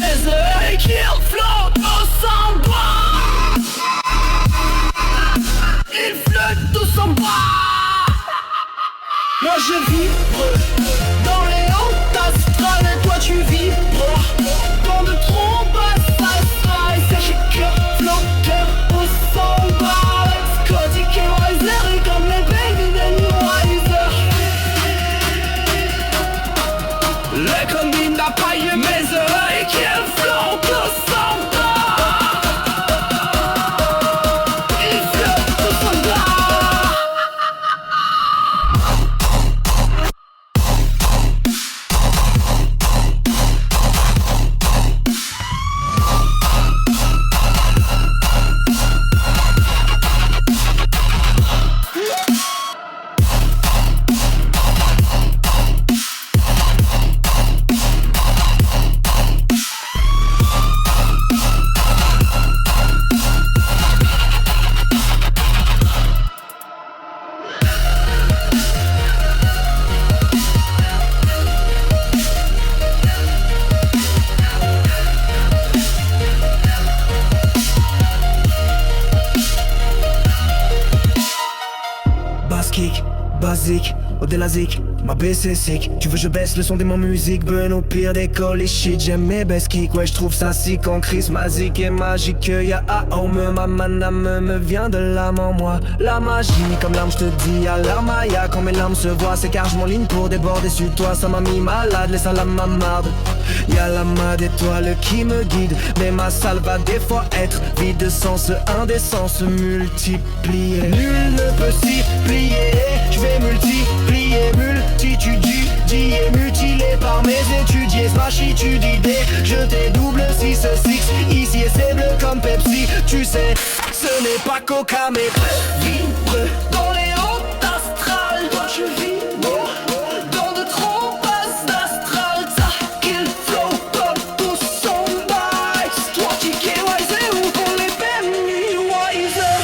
mes œufs et qu'il flotte au sang bas. Il flotte tout son bas. Moi je vibre dans les hautes astrales et toi tu vibres dans de trop basses astrales. C'est j'ai cœur, flotteur au sang bas. Scotty K. Wiser et comme les baby de New Wiser. Les combines d'appaille mes oreilles qui flotte au sang bas. Il flotte au sang bas. Basique, au-delà zik, ma baisse est sick. Tu veux je baisse le son de mon musique, ben au pire des colis shit. J'aime mes best kicks, ouais j'trouve ça sick en crise. Magique et magique, y'a ma maname me vient de l'âme en moi. La magie, comme l'âme j'te dis, à l'armaya. Quand mes larmes se voient, c'est car j'm'enligne pour déborder sur toi. Ça m'a mis malade, laisse à la mamarde. Y'a la main d'étoile qui me guide, mais ma salle va des fois être vide de sens, indécent se multiplier. Nul ne peut s'y plier, j'vais multiplier, multitude et mutilé par mes étudiés. Smashitude d'idées, je t'ai double 6 ici et c'est bleu comme Pepsi. Tu sais, ce n'est pas Coca mais vibre dans les hautes astrales. Toi je vibre dans de trop basses astrales. Ça qu'il flotte comme tout son bail. Toi qui es wiser ou pour les baby wiser.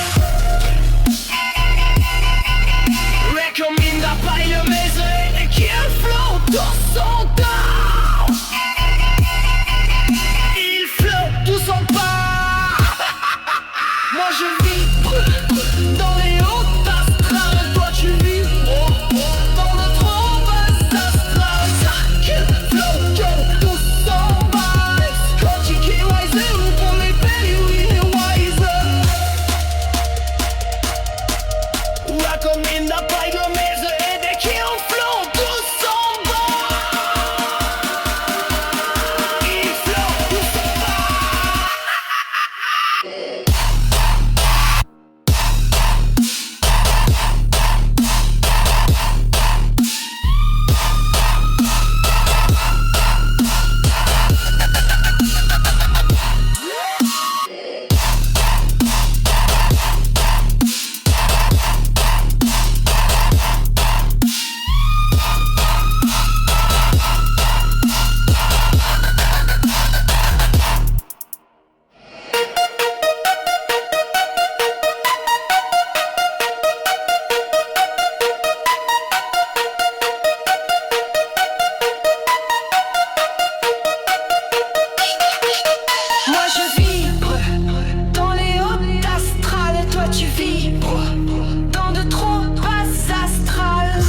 Recommande à paille mes œufs et qu'il flotte dans son down. Il flotte tout son pas. Moi je vibre dans les hautes astrales. Toi tu vibres dans de trop basses astrales. Ça qu'il flotte comme tout son bail. Scotty K. Wiser ou pour les baby wiser. Recommande à paille mes œufs et des kills flotte tout son bas. Il flotte tout son bas. Moi je vibre dans les hautes astrales. Et toi tu vibres dans de trop basses astrales.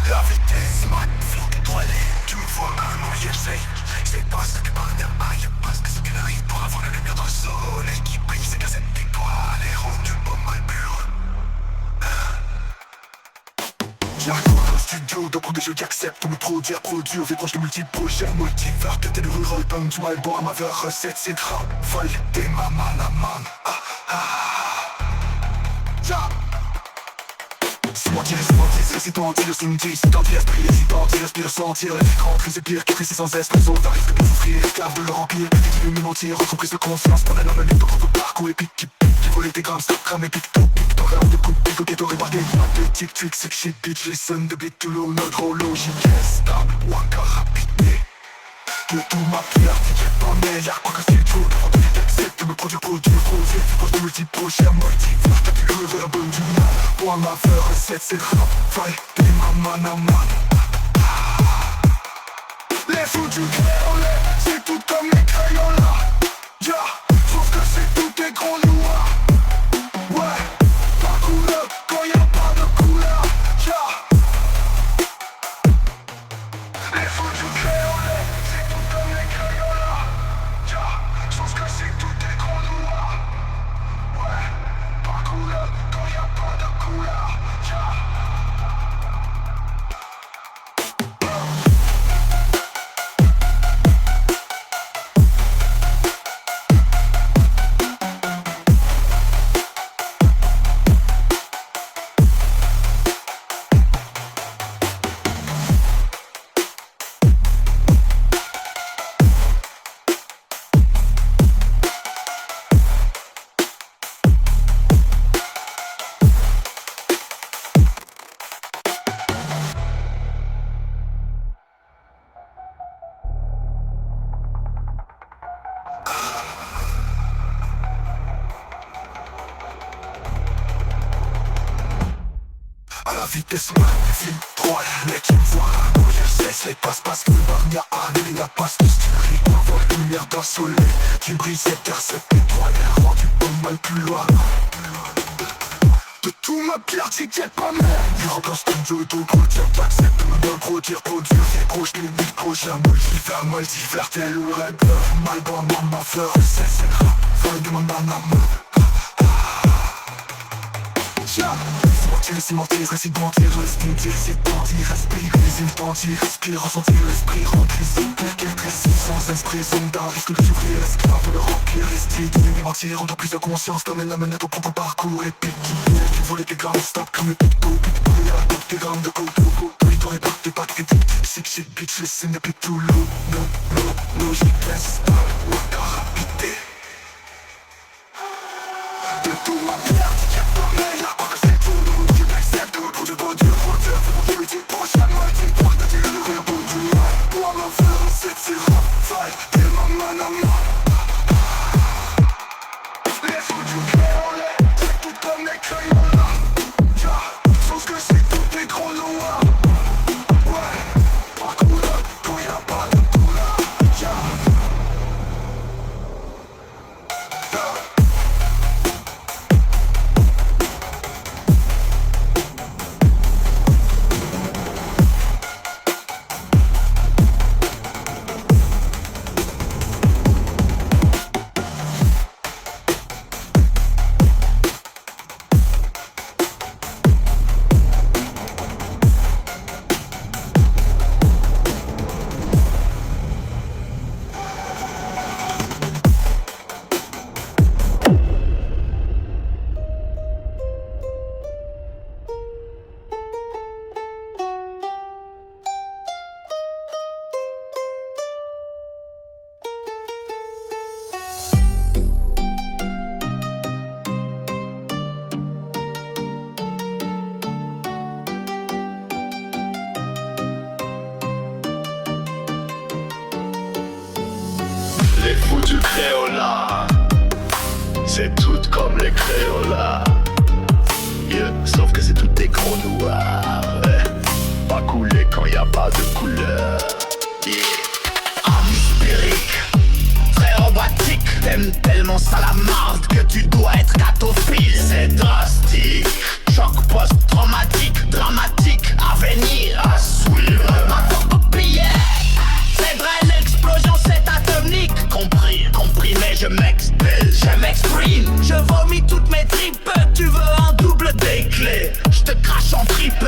La vitesse m'a flotte étoilée. Tu me vois comment j'essaye. C'est pas ce que par derrière, parce que ce qu'il arrive pour avoir la lumière dans le soleil qui brille, c'est que cette étoile est rendue pas mal pure. J'arrive au studio de prendre des jeux qui acceptent de me produire, Véproche de multi-projets, multivers, que t'es de rural punctual, bon à ma vers recette, c'est drap, folle, t'es ma man. C'est moi qui laisse mentir, c'est récitant, le synthé, c'est dans l'esprit hésitant, respire, sentir, l'écran, plus et pire, qui triste sans zeste, les autres arrivent que pour souffrir, esclaves de leur empire, des me mentir, reprise de conscience, pendant un lutte de votre parcours épique, qui volait tes grammes, stop, crame, épique, tout, pique, t'en rêves de coups, pique, ok, t'aurais marqué, de tic, trick, sick shit, bitch, listen, de beat, tout l'eau, notre horlogique, stable, ou encore rapide, de tout ma pierre, en meilleur, quoi que c'est tout, c'est de me produire, proche de multi-projet, multi-faire, t'as pu lever la bonne du mal, pour ma faire recette, c'est rap, fight, t'es ma man. Les foutus créolais, c'est tout comme les crayons là. Yeah, sauf que c'est tout des gros noirs. Ouais, pas couleur quand y'a pas de couleur. Yeah. Les foutus créolais, c'est tout comme les crayons là. Yeah, sauf que c'est tout des gros noirs. Ouais, pas couleur quand y'a pas de couleur. Yeah. À la vitesse magnifique, droit, les qui me voient mourir, cesse les passe-passe que le bar n'y a un et la passe de style. On voit la lumière d'un soleil qui brise cette terre, cette étoile rendu pas mal plus loin. De tout ma pierre, t'inquiète pas mec. Il remplace ton jeu, ton gros tiers, t'acceptes même un gros tir, produire des gros limite, prochain multivers, tel ou red mal bon, ma fleur, c'est le rap, folle de mon âme. Cimenter, récidentir, respire, respire, respire, ressentir l'esprit, remplir, quel précis, sans esprit, zone d'un risque de souffrir, esclave, le remplir, rester, devenir mentir, rendre plus de conscience, t'emmène la manette au propre parcours, épique, qui volait des grammes, stop comme le pitbull, pitbull, à des grammes de go, toi et pas tes pattes critiques, shit, bitch, laissez ne plus tout l'eau, logique, laisse, rapidité. De tout ma merde, y'a pas mais là, quoi que c'est tout, c'est tout, pour de bon Dieu, pour le faire, pour le dire, prochain moitié, partager le rire, pour du mal, pour me faire, c'est tirant, faille, t'es ma manama. Les foutus créolais, c'est tout comme les crayons là. Sauf que c'est tout des gros noirs. Ouais, pas couleur, quand y'a pas de couleur. Les foutus créolas, c'est tout comme les créolas. Yeah, sauf que c'est tout des gros noirs. Ouais. Pas coulé quand y a pas de couleur. Yeah. Atmosphérique, très robotique. T'aimes tellement ça la marde que tu dois être catophile. C'est drastique, choc post-traumatique, dramatique. À venir, à suivre. Ma copier. C'est vrai, l'explosion c'est atomique. Compris, mais je m'exprime, je vomis toutes mes tripes. Tu veux un double des clés, je te crache en tripe.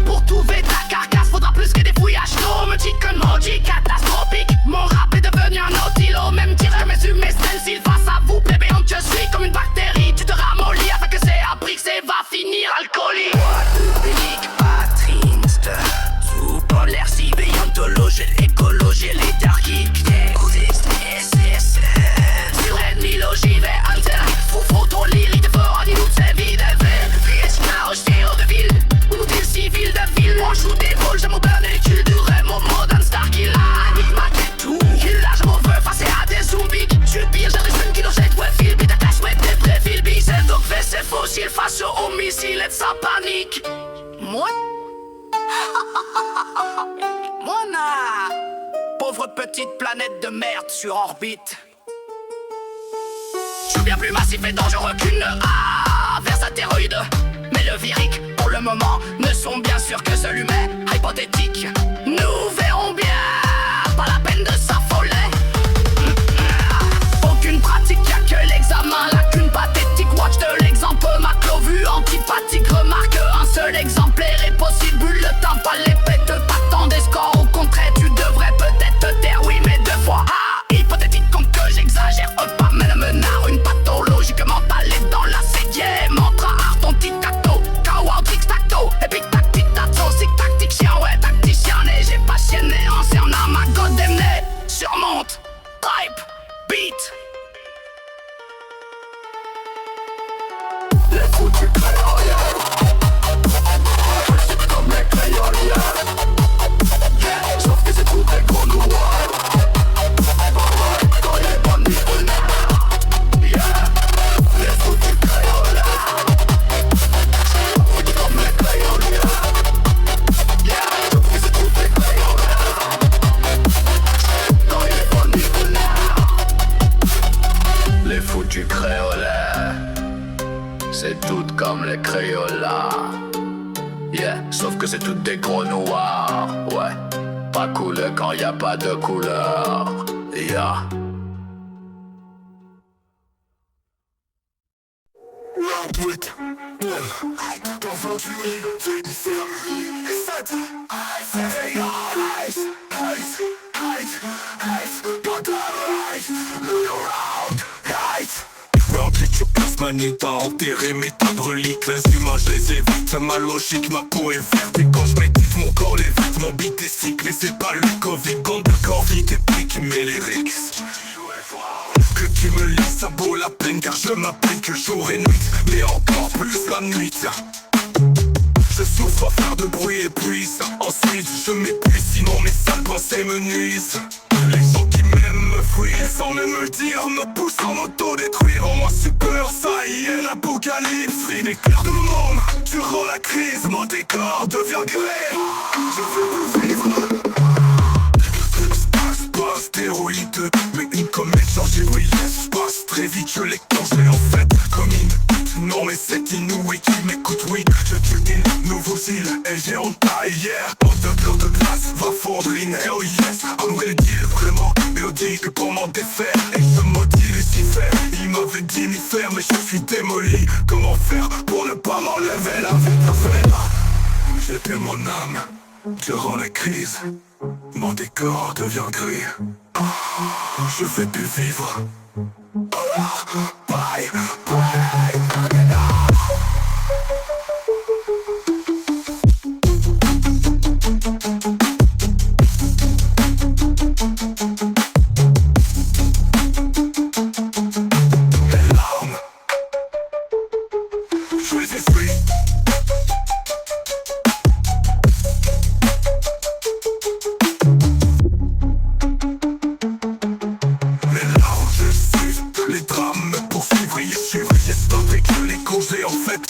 Pour trouver ta carcasse, faudra plus que des fouillages. Non, me dit que maudit catastrophique. Mon rap est devenu un nautilo, même tir que mes humains stencils. Face à vous, plébéante, je suis comme une bactérie. Tu te ramollis afin que c'est appris que c'est va finir alcoolique. What unique patrinste, sous-polaire, civiantologie, écologie, liturgique. Sur ennemi, j'y vais alter. Faut trop lyrique de fort, dis-nous de ces vies de ville. Vietnam, je de ville, ou des civils de ville. Moi, je joue des rôles, j'aime mon bonne étude. Du mon modern star qui l'anime ma tête tout. Il a, je m'en veux face à des zombies. Je pire, j'ai des jeunes qui l'ont jeté, ouais, fil, bite, attache, ouais, des vrais fil, c'est donc fait, c'est fossile face au homicide et de sa panique. Moi? Mona! Pauvre petite planète de merde sur orbite. Je suis bien plus massif et dangereux qu'une averse astéroïde. Mais le virique, pour le moment, ne sont bien sûr que seul humain hypothétique. Nous verrons bien, pas la peine de s'affoler. Aucune pratique, y'a que l'examen, lacune pathétique. Watch de l'exemple, ma clovue antipathique. Remarque, un seul exemplaire est possible. Le temps pas les pète, pas tant des scores. Au contraire, tu devrais peut-être te taire, oui, mais deux fois. Hypothétique comme que j'exagère, pas même menard. Une pathologie que mentale est dans la sédière. Montre à art ton tic-tac-toe, kawa tic-tac-toe. Et puis tac-tic-tac-toe, c'est tacticien, ouais, tacticien. Et j'ai pas chienné, ancien en ma god démené. Surmonte, type, beat. Les foutus créoles, c'est comme les créoles, yeah. Sauf que c'est tout des gros noirs. Quand il est bon niveau noir, yeah. Les foutus créoles, c'est comme les créoles, yeah. Sauf que c'est tout des créoles. Quand il est bon niveau noir. Les foutus créoles, c'est toutes comme les créolas. Yeah, sauf que c'est toutes des gros noirs. Ouais, pas cool quand y a pas de couleur. Yeah. Manita enterré mes tas de reliques. Les humains je les évite, ma logique, ma peau est verte. Et quand je médite mon corps les vite, mon beat est sick. Mais c'est pas le Covid, bande de corps vite et puis qui met les rixes. Que tu me laisses, ça vaut la peine car je m'appelle que jour et nuit. Mais encore plus la nuit. Je souffre à faire de bruit et puis ça. Ensuite je m'épuise, sinon mes sales pensées me nuisent. Les gens qui m'aiment me fuient sans même me le dire, me poussent en auto-détruire. En moi super, ça y est l'apocalypse. Il éclaire le monde durant la crise. Mon décor devient gris. Je veux plus vivre. Pas stéroïde, mais une comète genre j'ai brillé. Je passe très vite, je l'ai congé en fait comme une. Non mais c'est inouï qui m'écoute, oui. Je tue des nouveaux îles et j'ai en taille hier. Mon doubleur de glace va fondre in hell yes. Un vrai deal vraiment mélodique pour m'en défaire. Et je maudis Lucifer, il m'avait dit m'y faire mais je suis démoli. Comment faire pour ne pas m'enlever la vie parfaite? J'ai perdu mon âme durant la crise. Mon décor devient gris. Je vais plus vivre. Bye, bye. Les larmes, je les essuie. Les drames me poursuivent, y suivre. J'espérais que les congés en fait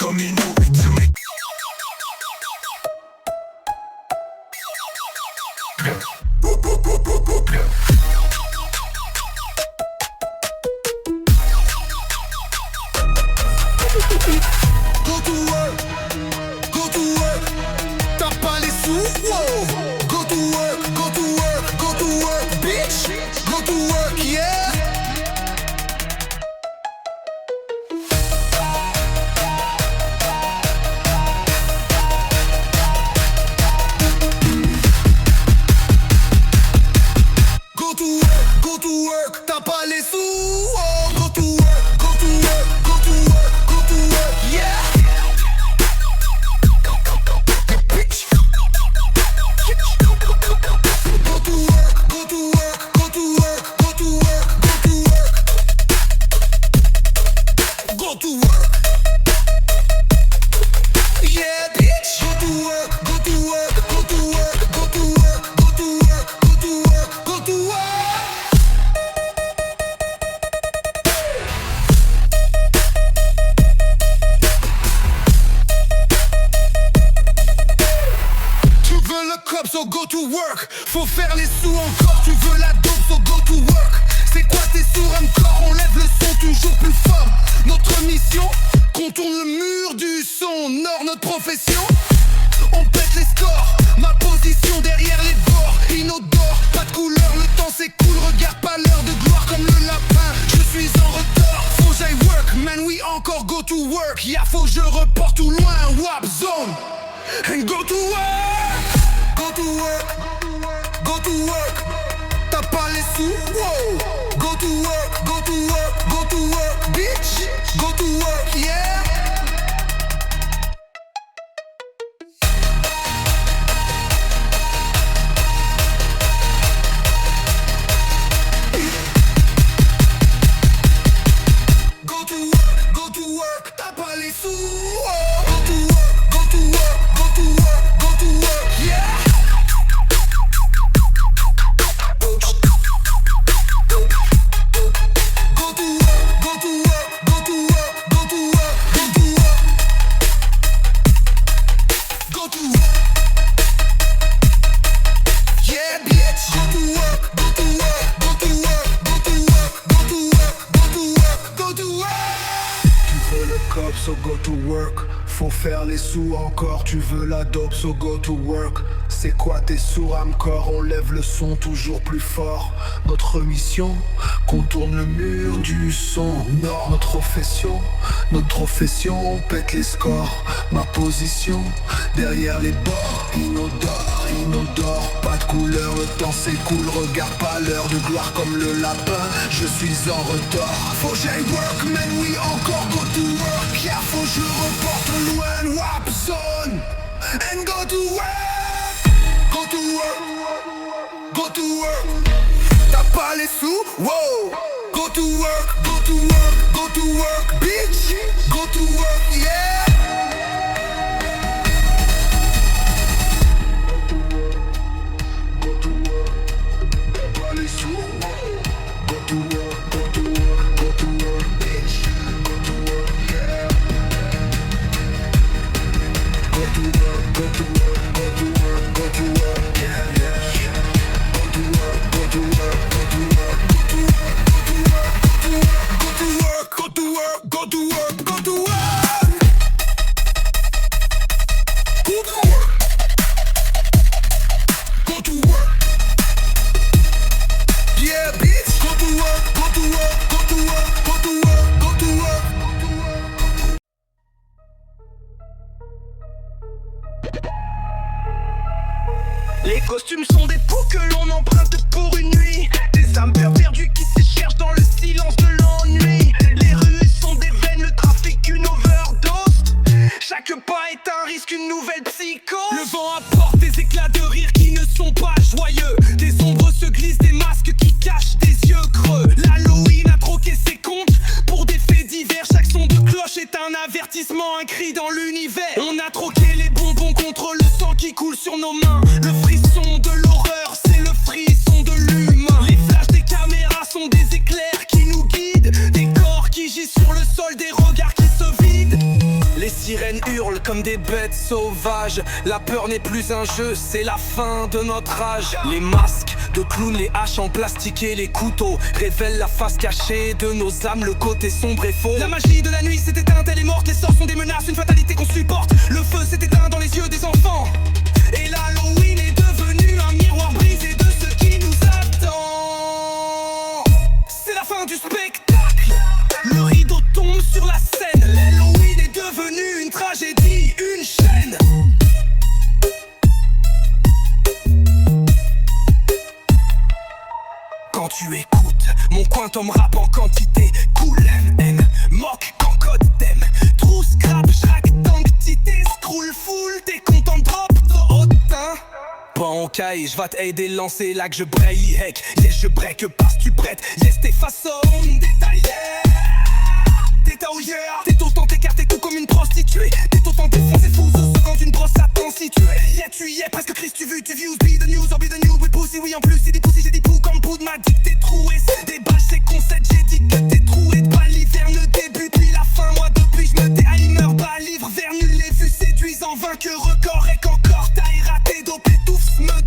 so go to work. Faut faire les sous encore, tu veux la dope, so go to work. C'est quoi t'es sourd encore, on lève le son toujours plus fort. Notre mission, contourne le mur du son. Nord, notre profession, on pète les scores. Ma position derrière les bords, inodore, pas de couleur, le temps s'écoule. Regarde pas l'heure de gloire comme le lapin, je suis en retard. Faut que j'aille work, man, oui encore go to work. Yeah, faut que je reporte tout loin, WAP zone. And go to work, go to work, go to work. T'as pas les sous, wow. Go to work, go to work, go to work, bitch. Go to work, yeah. Go to work, t'as pas les sous, oh. Go to work, go to work, go to work, go to work, yeah. Go to work, go to work, go to work, go to work, go to work, go to work. Yeah, bitch. Go to work, go to work, go to work, go to work, go to work, go to work, go to work. Tu veux le cop, so go to work. Faut faire les sous encore, tu veux la dope, so go to work. C'est quoi t'es sourd encore, on lève le son toujours plus fort. Notre mission, contourne le mur du son. Nord, notre profession, on pète les scores. Ma position, derrière les bords, inodore, pas de couleur, le temps s'écoule. Regarde pas l'heure de gloire comme le lapin, je suis en retard. Faut que j'aille work, man, oui encore go to work. Yeah, faut que je reporte loin, WAP zone. And go to work, go to work, go to work. T'as pas les sous, wow. Go to work, go to work, go to work, bitch. Go to work, yeah. Les costumes sont des poux que l'on emprunte pour une nuit. Des âmes perdues qui se cherchent dans le silence de l'ennui. Les rues sont des veines, le trafic une overdose. Chaque pas est un risque, une nouvelle psychose. Le vent apporte des éclats de rire qui ne sont pas joyeux. Des ombres se glissent, des masques qui cachent des yeux creux. L'Halloween a troqué ses comptes pour des faits divers. Chaque son de cloche est un avertissement, un cri dans l'univers. On a troqué les bonbons contre le sang qui coule sur nos mains. Le frisson de l'horreur, c'est le frisson de l'humain. Les flashs des caméras sont des éclairs qui nous guident. Des corps qui gisent sur le sol, des regards qui se vident. Les sirènes hurlent comme des bêtes sauvages. La peur n'est plus un jeu, c'est la fin de notre âge. Les masques de clowns, les haches en plastique et les couteaux révèlent la face cachée de nos âmes, le côté sombre et faux. La magie de la nuit s'est éteinte, elle est morte. Les sorts sont des menaces, une fatalité qu'on supporte. Le feu s'est éteint dans les yeux des enfants. Et l'Halloween est devenu un miroir brisé de ce qui nous attend. C'est la fin du spectacle, le rideau tombe sur la scène. L'Halloween est devenu une tragédie, une chaîne. Quand tu écoutes mon quantum rap en quantité, cool, haine, moque, cancode, thème, trou, scrap, j'rack, tank, tité, scroll, full, t'es content de drop, trop hautain. Pas en caille, j'vas t'aider, lancer là que je braille, heck, yes je break parce que tu prêtes, yes tes façons détaillées. T'es taouillère, t'es autant t'écarté tout comme une prostituée. T'es autant défoncé fou, ce quand une brosse à t'en situer. Yeah tu y es, presque Christ tu views, be the news or be the new with pussy. Oui en plus c'est des pussy, j'ai des poux comme poudre. M'a dit que t'es troué, c'est des bâches, c'est concept. J'ai dit que t'es troué, pas l'hiver ne débute puis la fin. Moi depuis je me déheimer, bas livre vers nul. Les vues séduisant, vainqueur, record et qu'encore. T'as raté, dopé, tout me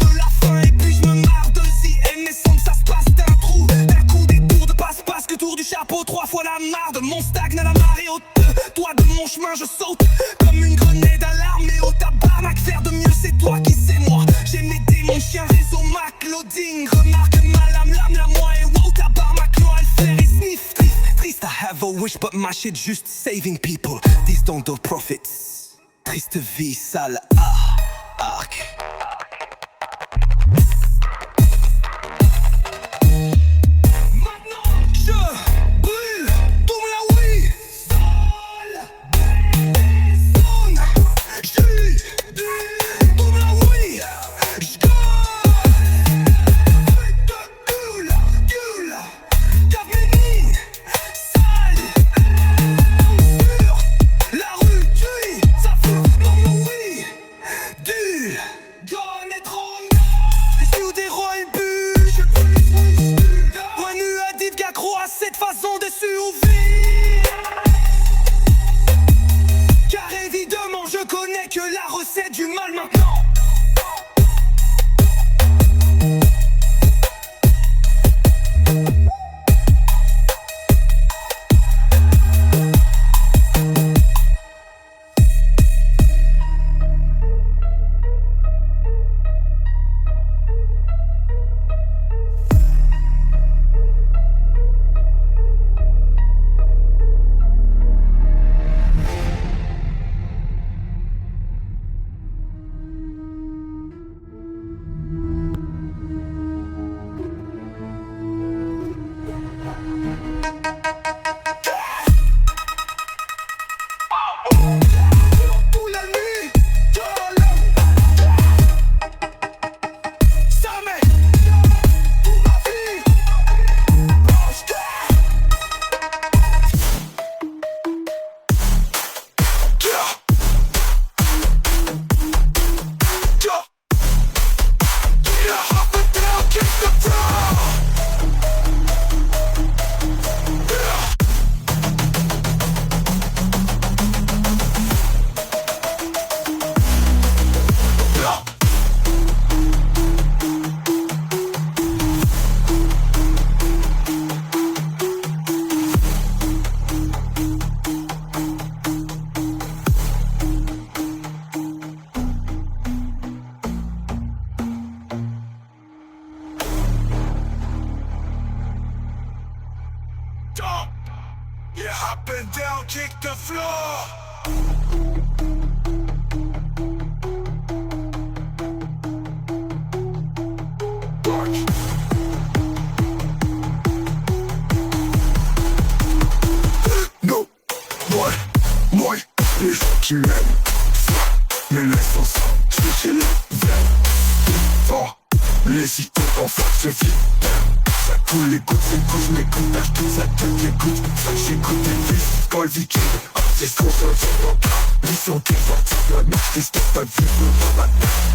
je saute comme une grenade alarmée au tabarnak. Faire de mieux, c'est toi qui sais moi. J'ai mes démons, chien, réseau, Mac, loading. Remarque ma lame, la moi et wow, tabarnak, Noël, flair et sniff. Triste, I have a wish, but my shit just saving people. These don't do profits. Triste vie, sale, arc. Cette façon de s'ouvrir, car évidemment je connais que la recette du mal maintenant. Yeah, up and down, kick the floor. No, moi, les gens qui m'aiment, mais laisse ensemble, je vais chez les viens. Fort, les idées en face, je vis. Ça coule les gouttes, je m'écoute, tout ça te dégoûte. J'écoute les vies, quand le viking, c'est ce qu'on se fait. Mission défortée, la maîtrise, t'es pas vu, le ma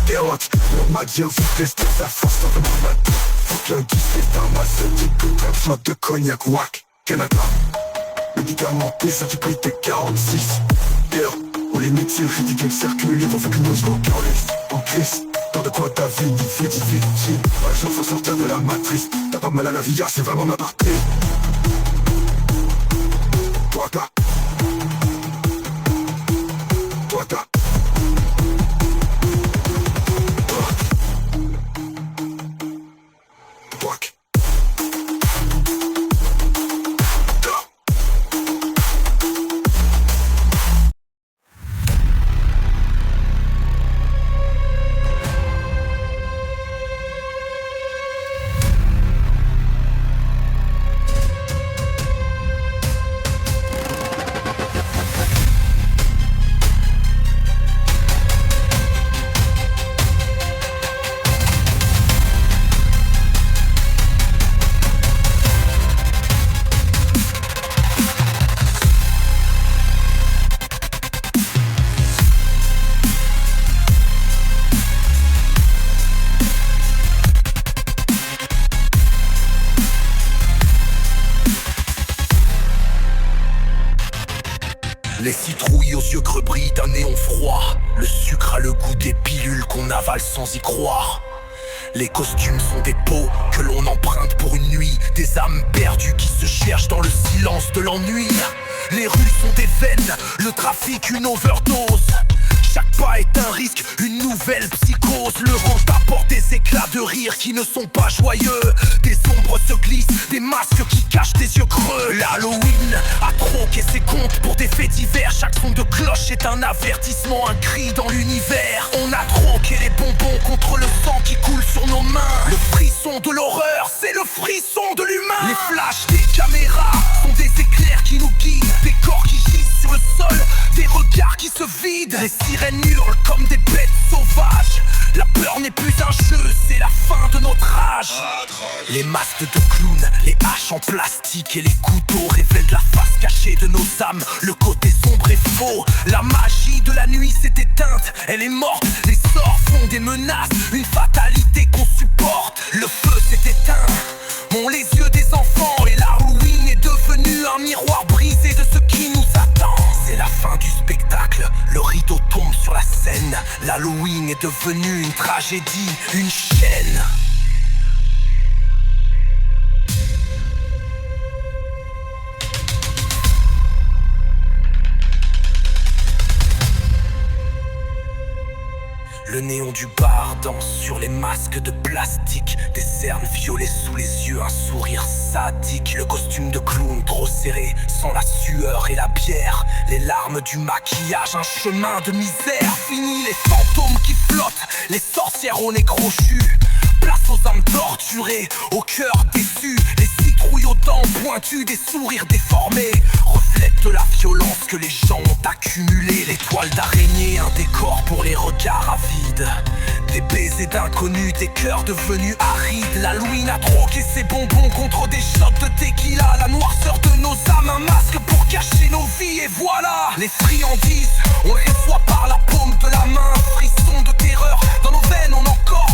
dérote. Le magie au vide, tester sa force dans le matin. Faut qu'un disque est un pharmaceutique, un shot de cognac, wack, Canada. Médicament, ça tu payes tes 46. D'ailleurs, où les métiers ridicules circulent, vont faire que nos jours en crise. Tant de quoi ta vie difficile. Un jour faut sortir de la matrice. T'as pas mal à la vie, c'est vraiment ma partie. Toi t'as Les citrouilles aux yeux creux brillent d'un néon froid. Le sucre a le goût des pilules qu'on avale sans y croire. Les costumes sont des peaux que l'on emprunte pour une nuit. Des âmes perdues qui se cherchent dans le silence de l'ennui. Les rues sont des veines, le trafic une overdose. Chaque pas est un risque, une nouvelle psychose. Le vent apporte des éclats de rire qui ne sont pas joyeux. Des ombres se glissent, des masques qui cachent des yeux creux. L'Halloween a troqué ses comptes pour des faits divers. Chaque son de cloche est un avertissement, un cri dans l'univers. On a troqué les bonbons contre le sang qui coule sur nos mains. Le frisson de l'horreur, c'est le frisson de l'humain. Les flashs des caméras sont des éclairs qui nous guident. Des corps qui gisent sur le sol, des regards qui se vident. Les sirènes hurlent comme des bêtes sauvages. La peur n'est plus un jeu, c'est la fin de notre âge. Les masques de clowns, les haches en plastique et les couteaux révèlent la face cachée de nos âmes. Le côté sombre est faux, la magie de la nuit s'est éteinte. Elle est morte, les sorts font des menaces, une fatalité qu'on supporte. Le feu s'est éteint, ont les yeux des enfants. Et l'Halloween est devenu un miroir brisé de ce qui nous attend. C'est la fin du spectacle, le rideau tombe sur la scène. L'Halloween est devenu une tragédie, une chaîne. Le néon du bar danse sur les masques de plastique. Des cernes violets sous les yeux, un sourire sadique. Le costume de clown trop serré, sans la sueur et la bière. Les larmes du maquillage, un chemin de misère. Fini les fantômes qui flottent, les sorcières au nez crochu. Place aux âmes torturées, au cœur déçu. Les citrouilles aux dents pointues, des sourires déformés reflètent la violence que les gens ont accumulée. Les toiles d'araignée, un décor pour les regards avides. Des baisers d'inconnus, des cœurs devenus arides. L'Halloween a troqué ses bonbons contre des shots de tequila. La noirceur de nos âmes, un masque pour cacher nos vies. Et voilà, les friandises, on les voit par la paume de la main. Frisson de terreur, dans nos veines on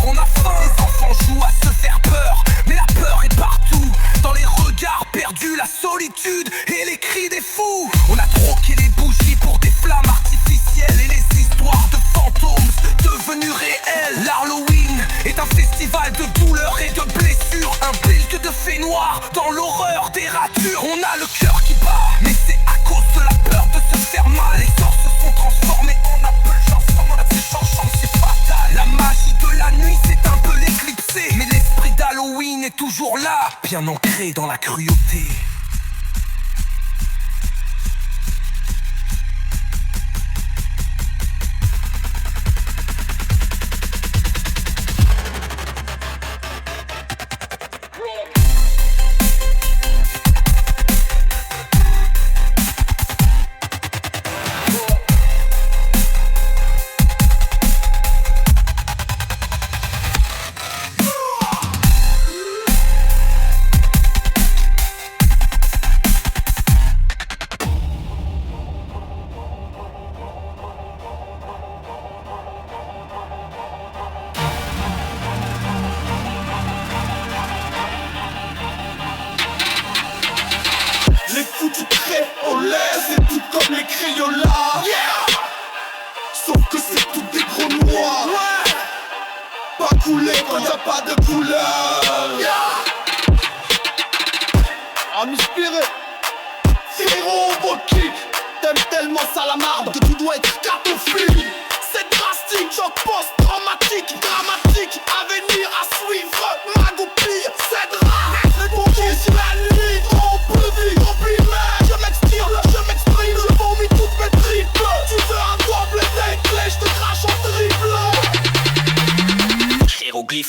on a faim. Les enfants jouent à se faire peur, mais la peur est partout. Dans les regards perdus, la solitude et les cris des fous. On a troqué les bougies pour des flammes artificielles. Et les histoires de fantômes devenues réelles. L'Halloween est un festival de douleurs et de blessures. Un bilk de faits noirs dans l'horreur des ratures. On a le cœur qui bat, mais c'est à cause de la peur de se faire mal. Les sorts se sont transformés en appel chanson. C'est chanson, c'est fatal. La magie de la nuit s'est un peu éclipsée, mais l'esprit d'Halloween est toujours là, bien ancré dans la cruauté.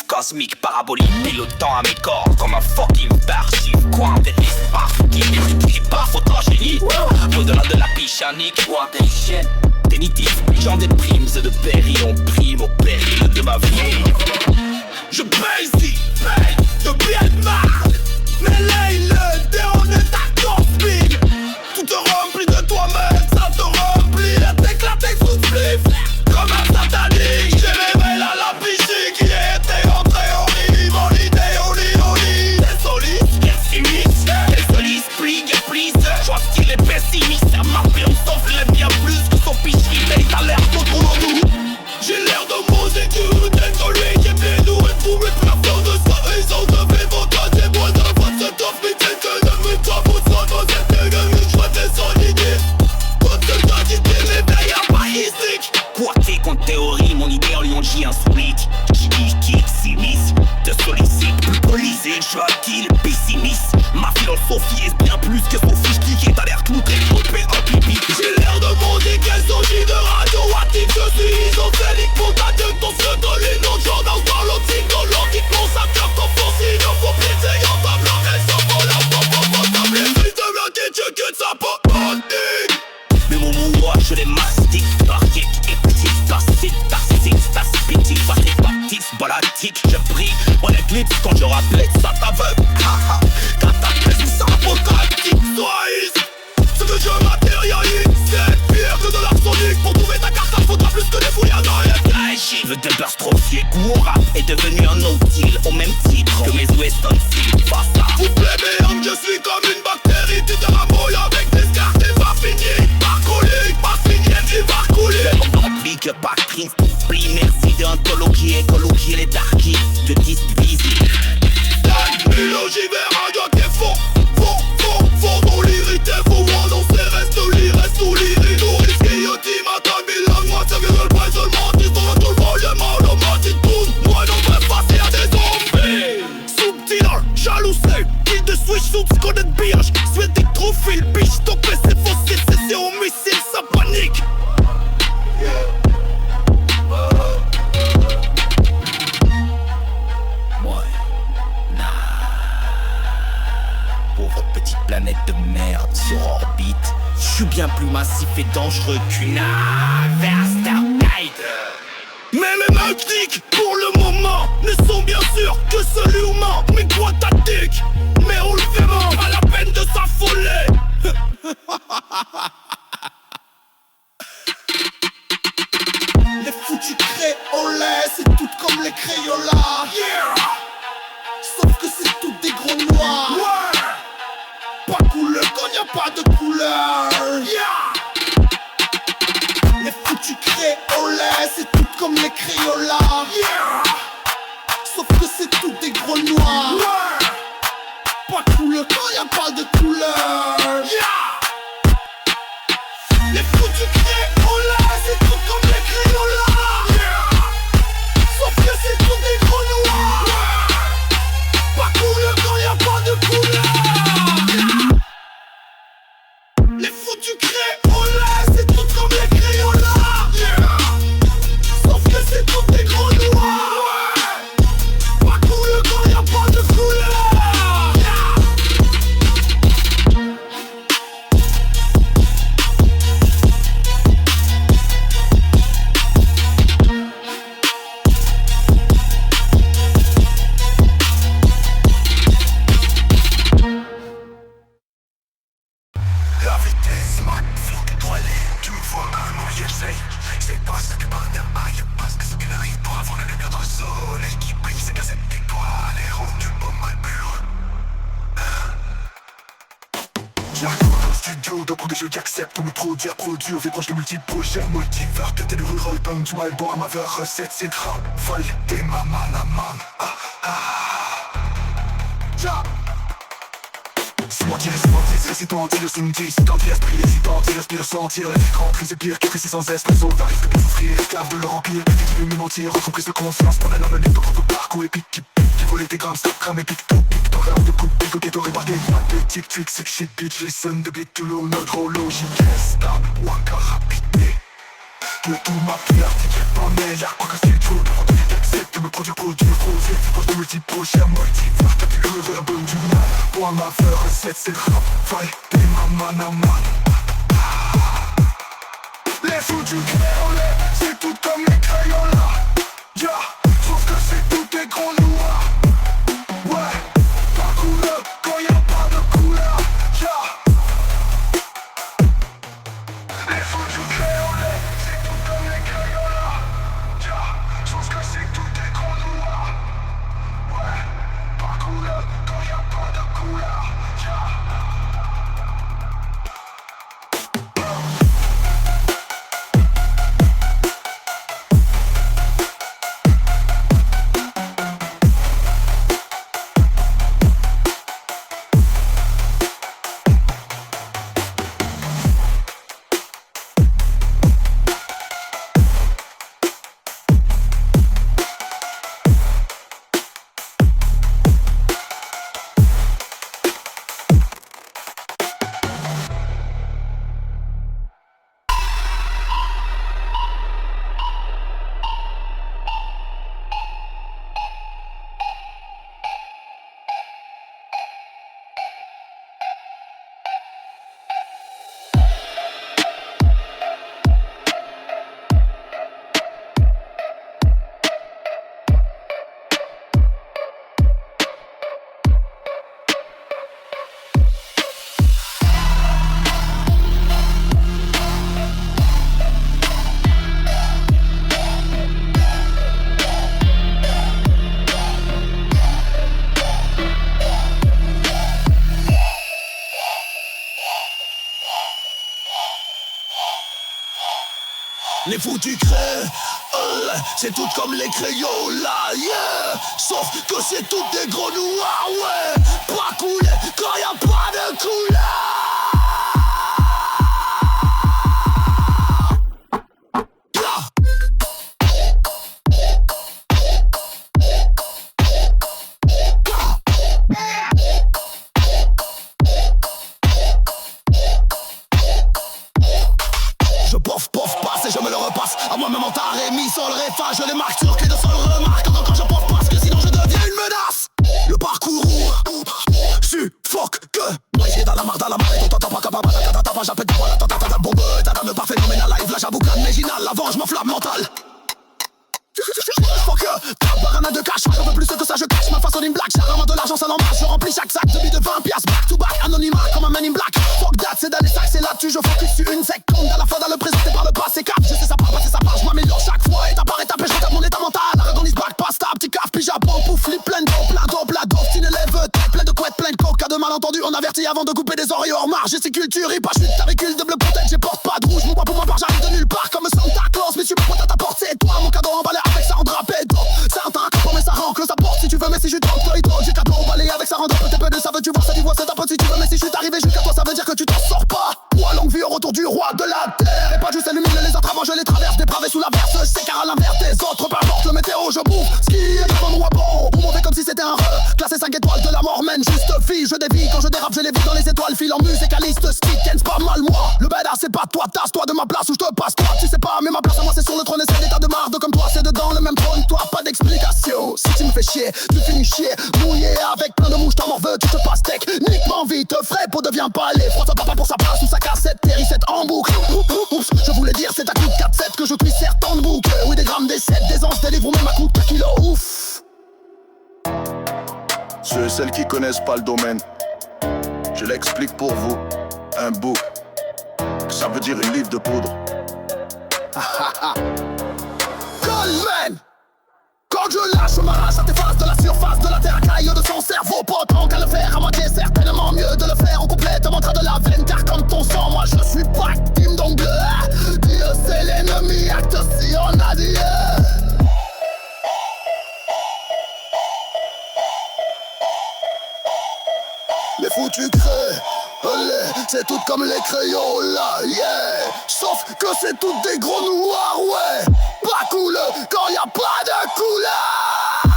Cosmique, parabolique, pilotant à mes cordes comme un fucking barchive. Coin des l'espace, qui n'explique pas photogénique. Au-delà de la pichanique, loin des chaînes dénitifs. J'en déprime, c'est de péril en prime au péril de ma vie. Je paye si, paye de bien de mal. Mais là il est dé en état cosmique. Tout te remplit de toi-même, ça te remplit d'éclater sous flip. Comme un satanique, j'ai révélé à la pichie qui était entrée en rime. Mon idée, oli, t'es soliste, pessimiste. T'es soliste, please. Je vois qu'il est pessimiste. Ça m'a fait, on s'offre bien plus que son picherie. Mais t'as l'air de trop nous. J'ai l'air de moi. J'ai insolite, qui s'immisce, te sollicite, plus polisé, je pessimiste. Ma philosophie est bien plus que son fiche qui est à l'air tout très tropé un pipi. J'ai l'air de monter qu'elles ont de radioactif. Je suis isocélique, pour ta gueule, ton feu de l'île, non, j'en ai voir l'autre psychologique. Mon sapeur, ton fossile, il faut blesser, en table, elles s'en vont la pompe, table. Plus de bloquer, tu que de sa panique. Mais mon moi, je les mastique, arctique, épitique, tacitique, pathétique, balatique. Je brille, on éclipse quand je rappelle ça t'aveugle. Cataclysme, c'est apocalyptique, sois ce que je matérialise, c'est pire que de l'arsenic. Pour trouver ta carte, il faudra plus que des fouilles à l'arrière. Je veux te bastrophier, mon rap est devenu un no-deal au même titre que mes Weston Seal. Pas ça. Vous plébéante, je suis comme une bactérie. Tu te ramolles avec des cartes et pas fini. Parcolique, pas fini, tu vas couler. N'implique pas Prince, plie merci d'ontologie, écologie, les darkies de diviser. La biologie vers un gars qui est faux. Faux, dans l'irrité, faut voir dans ses restes, reste ou l'irrité. Nourrice, guillotine, ma table, langue, moi, ça vient le près seulement. Tu t'en vas tout le monde, le mal, le mal, tu tournes. Moi, non, bref, passer à des zombies. Subtil, jalousé, kill de switch, sous code de biage. Suite des trophies, biche, ton PC fossile, c'est au missile, ça panique. Pauvre petite planète de merde sur orbite. Je suis bien plus massif et dangereux qu'une Aversterkite. Mais mes magnifiques, pour le moment, ne sont bien sûr que celui où ment. Mais quoi tactique, mais on le fait mort, pas la peine de s'affoler. Les foutus créolais, c'est tout comme les Crayolas. Yeah. Sauf que c'est tout des gros noirs. Ouais. Pas couleur quand y a pas de couleur. Yeah. Les foutus créolais, c'est tout comme les Crayolas. Yeah. Sauf que c'est tout des gros noirs. Ouais. Pas couleur quand y a pas de couleur. Yeah. Les foutus créolais, c'est tout comme les Crayolas. Yeah. Sauf que c'est tout des gros noirs. Ouais. Pas couleur quand y a pas de couleur. Les foutus créolais, c'est tout comme les Crayolas. Yeah. Sauf que c'est tout des gros noirs. Ouais. Pas couleur quand y a pas de couleur. La vitesse magnifique étoilée. Tu me vois comment j'essaye. C'est pas ce que par derrière, parce que ce qu'il arrive pour avoir la lumière dans le soleil qui brille, c'est que cette étoile est rendue pas mal pure. J'arrive dans le studio, d'un pour des jeux qui acceptent pour me produire, des proches de multi-projets, multivers, que t'es le rural punk, du album à ma verre, recette, c'est drame, folle, t'es ma man. C'est moi qui c'est toi anti le soundis. C'est anti-esprit hésitant, anti-respire, sentir l'écran. Plus et pire qui crie sans zeste. Les autres arrivent que de souffrir, esclaves de leur empire. Des humains entiers, reprise de conscience. Pendant un libre de parcours épique qui volait des grammes, stop, crame épique, top, pique, t'aurais de coupe, pique, t'aurais bargué. Tic, trick, sick shit, bitch, listen, de beat, tout l'eau, notre logique, stable, ou encore rapidité. Que tout ma pierre, t'es en meilleur, quoi que c'est trop. C'est de me produire, proche de multi-projet, multivers, t'as des heureux, bonne du mal. Pour ma fleur, recette, c'est rap, faille, t'es ma man. Les foutus créolais, c'est tout comme les Crayolas. Yeah, sauf que c'est tout des gros noirs. Ouais, pas couleur quand y'a pas de couleur. Yeah. Les foutus créolais, c'est tout comme les Crayolas. Yeah, sauf que c'est tout des gros noirs. Ouais, pas couleur quand y'a pas de couleur. Yeah. Les foutus créoles, c'est tout comme les crayons là, yeah. Sauf que c'est toutes des gros noirs, ouais. Pas coulé quand y'a pas de couleur. Je me le repasse, à moi-même en taré, mis sur le réfa, je les marque sur clé de sol, remarque quand je pense parce que sinon je deviens une menace. Le parcours suffoque que moi j'ai dans la marre, et t'entends pas capable, j'appelle ta bombe, ta dame pas phénoménal, live là j'aboucane, méginal, la venge, mon flamme mentale. Fuck ta barana de cash, j'en veux plus que ça, je cache ma façon d'une blague, j'ai rarement de l'argent, ça l'embrasse, je remplis chaque sac de billes de 20 piastres, back to back, anonymat comme un man in black. Fuck that, c'est dans les sacs, c'est là-dessus, je focus sur une seconde, à la fois dans le présent et par le passé, cap, je sais ça part, passer sa part, je m'améliore chaque fois, étape par étape, et je regarde mon état mental, aragonise back, passe ta petit caf, puis j'apprends, pouf, flip, plein d'eau, tu ne lèves, plein de couettes, plein de coke, cas de malentendu, on avertit avant de couper des oreilles hors marge, j'ai ces cultures, il pas chute, avec une double protège, j'ai porte pas de rouge, mon bois pour ma part, j'arrive de nulle part, comme Santa Claus, mais tu me pointes à ta porte, c'est toi, mon cadeau emballé avec ça en drapé. Ça entend un capot mais ça rend que ça porte si tu veux mais si je trompe toi j'ai cadeau emballé avec ça rend peut-être peu de ça veut tu vois ça tu vois c'est un pote si tu veux mais si je suis arrivé jusqu'à toi ça veut dire que tu t'en sors pas. Roi longue vie au retour du roi de la terre et pas juste illumine les autres avant je les traverse dépravé sous la verse c'est car à l'inverse des autres peu importe le météo je bouffe ce qui est devant moi bon pour monter comme si c'était un classé 5 étoiles de la mort mène juste fille je dévie quand je dérape je les vis dans les étoiles file en musicaliste ski c'est pas mal moi le badass c'est pas toi tasse-toi de ma place où je te passe toi tu sais pas mais ma place à moi c'est sur le trône et c'est l'état de marde comme toi c'est dedans le même trône toi pas d'explication si tu me fais chier tu finis chier mouillé avec plein de mouches t'en m'en veux tu te passes techniquement vite frais pour devient palais François papa pour sa place ou sa cassette Terry 7 en boucle je voulais dire c'est à coup de 4-7 que je cuis certains de boucle oui des grammes des 7 des anges délivrent même à coup de kilo ouf. Ceux et celles qui connaissent pas le domaine, je l'explique pour vous. Un book, ça veut dire une livre de poudre. Goldman. Quand je lâche, je m'arrache à tes faces de la surface de la terre, caille de son cerveau, pourtant qu'à le faire à moitié, certainement mieux de le faire en complète, mantra de la veine, car comme ton sang, moi je suis pas team d'anglais. Dieu c'est l'ennemi, acte si on a dit. Les foutus c'est tout comme les crayons là, yeah. Sauf que c'est toutes des gros noirs, ouais. Pas cool quand y a pas de couleur.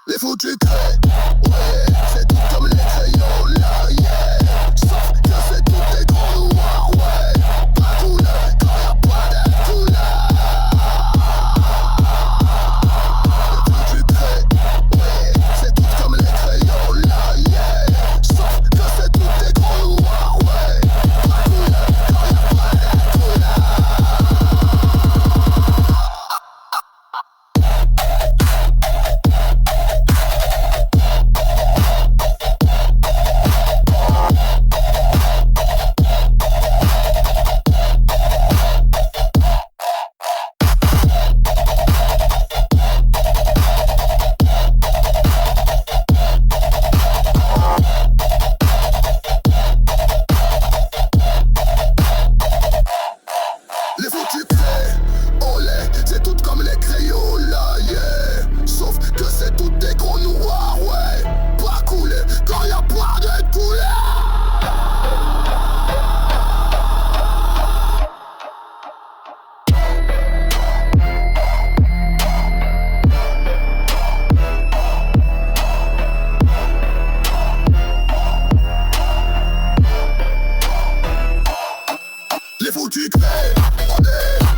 Les foutus ouais, c'est tout comme les crayons là, yeah. Sauf que c'est toutes des gros noirs, ouais. Pas cool quand y a pas de couleur. Les foutus ouais, c'est tout comme les crayons là, yeah. Sauf que c'est tout des gros noirs, ouais. Pas cool quand y a pas de couleur. Les foutus olé, c'est tout comme les crayons là, yeah. Sauf que c'est tout des gros noirs, ouais. Pas cool quand y a pas de couleur. Les foutus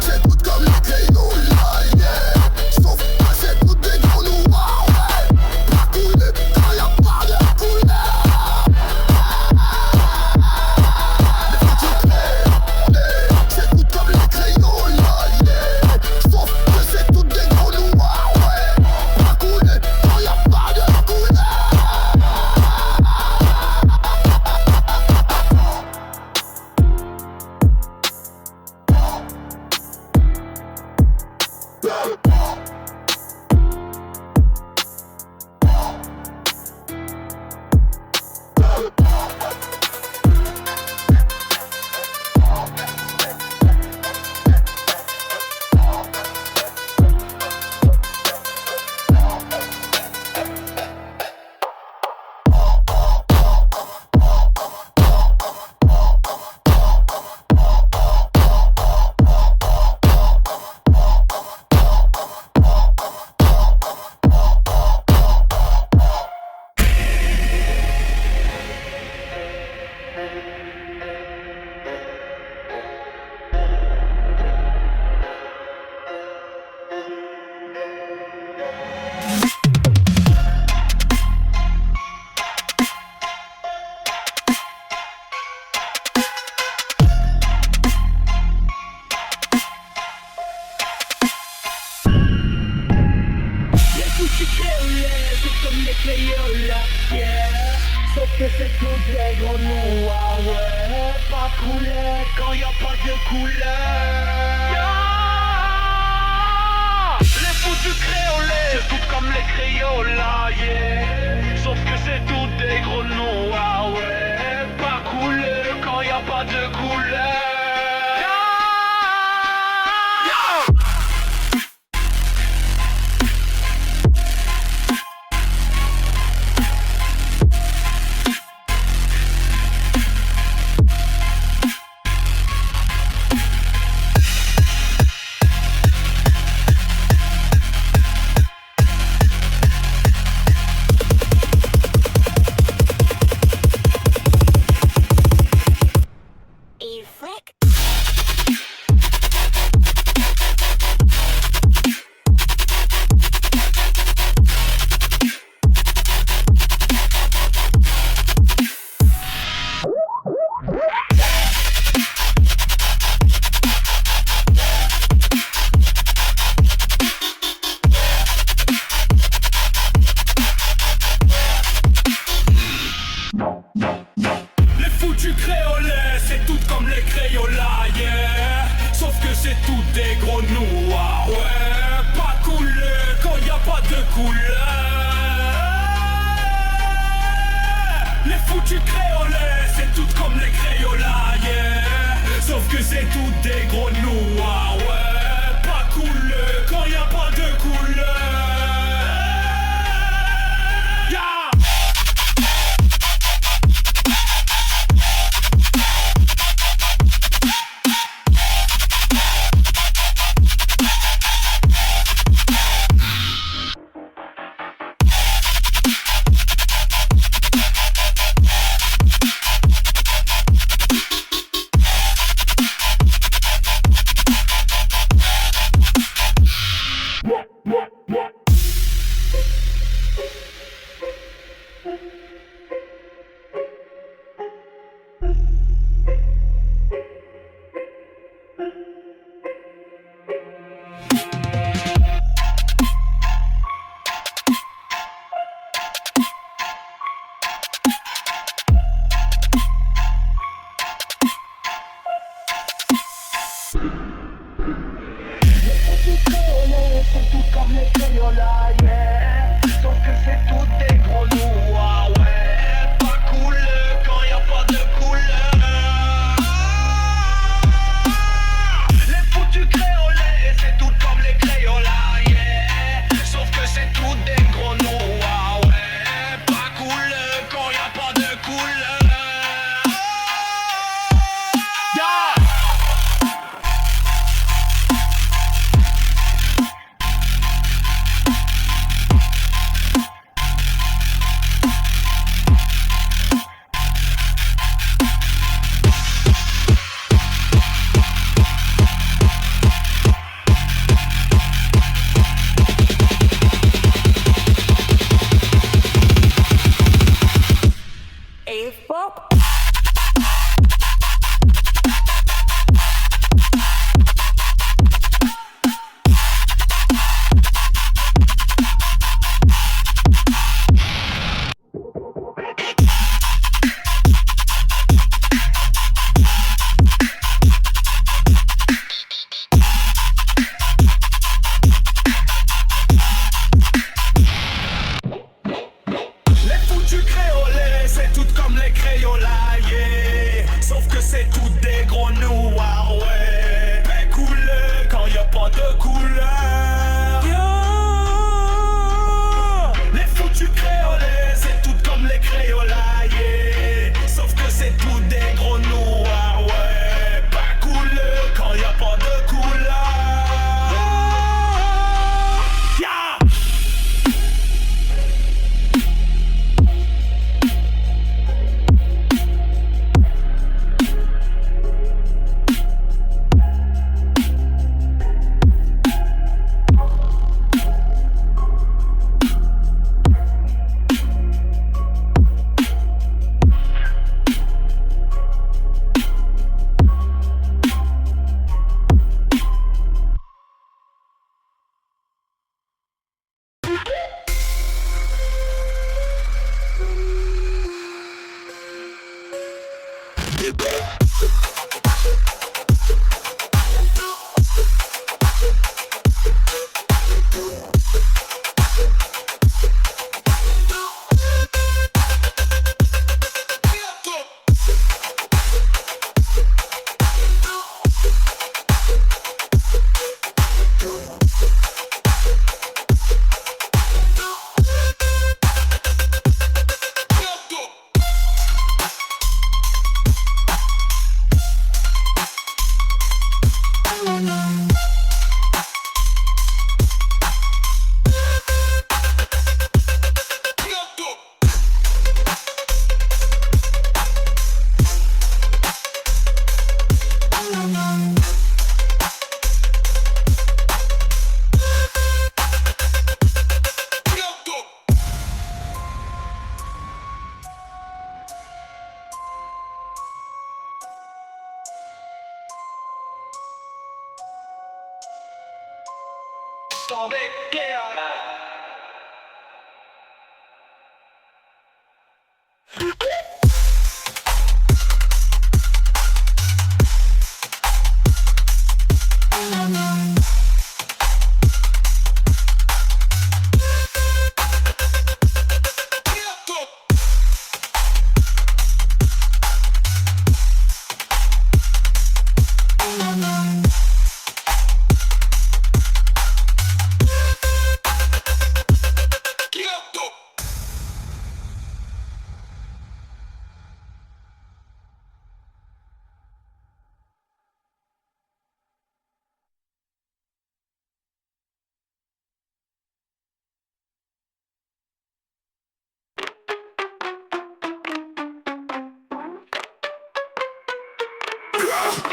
c'est tout comme les crayons là, yeah. foutus créolais, c'est comme les créoles, yeah. Sauf que c'est tout des gros noirs, ouais. Pas couleur quand y a pas de couleur, yeah. Les foutus créolais, c'est tout comme les créoles, yeah. Sauf que c'est tout des gros noirs, ouais. Pas couleur quand y a pas de couleur. sont des guerres.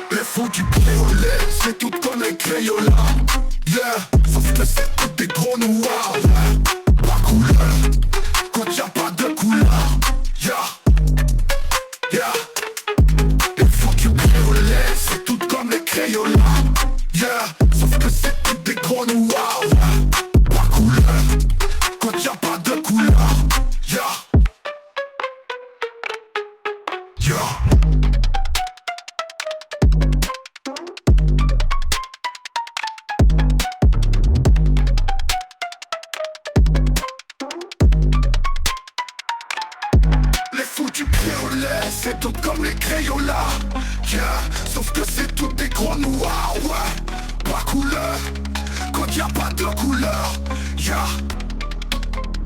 Les fous du Cléolais, c'est tout comme les Crayolas. Yeah, sauf que c'est tout des gros noirs. Yeah, pas couleur, quand y'a pas de couleur. Yeah, yeah. Les fous du Cléolais, c'est tout comme les Crayolas. Yeah, sauf que c'est tout des gros noirs. Yeah, pas couleur, quand y'a pas de couleur. Yeah, yeah. C'est tout comme les Crayolas, yeah. Sauf que c'est tout des gros noirs, ouais. Pas couleur, quand y'a pas de couleur, yeah,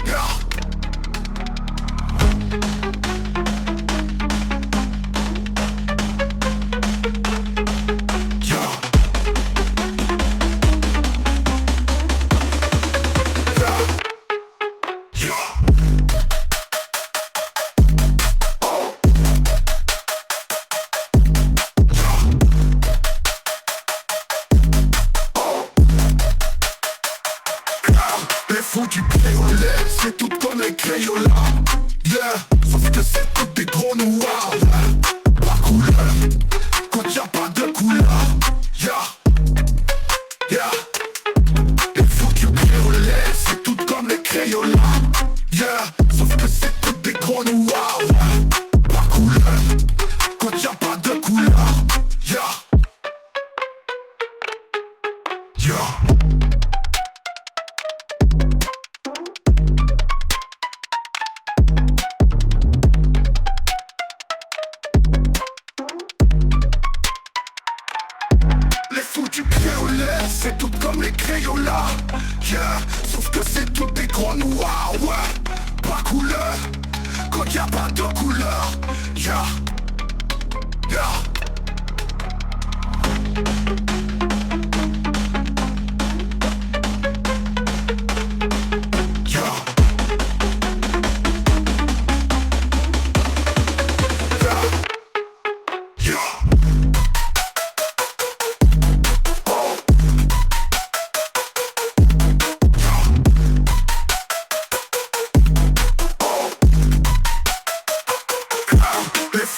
yeah. Fous du Cléolais, c'est tout comme les Crayolas. Yeah, sauf que c'est tout des gros noirs. Yeah, pas couleur, quand y'a pas de couleur. Yeah, yeah. Les fous du Cléolais, c'est tout comme les Crayolas. Yeah, sauf que c'est tout des gros noirs. Yeah, pas couleur, quand y'a pas de couleur. Yeah, yeah. C'est tout comme les Crayolas, yeah. Sauf que c'est tout des gros noirs, ouais. Pas couleur, quand y'a pas de couleur, yeah, yeah.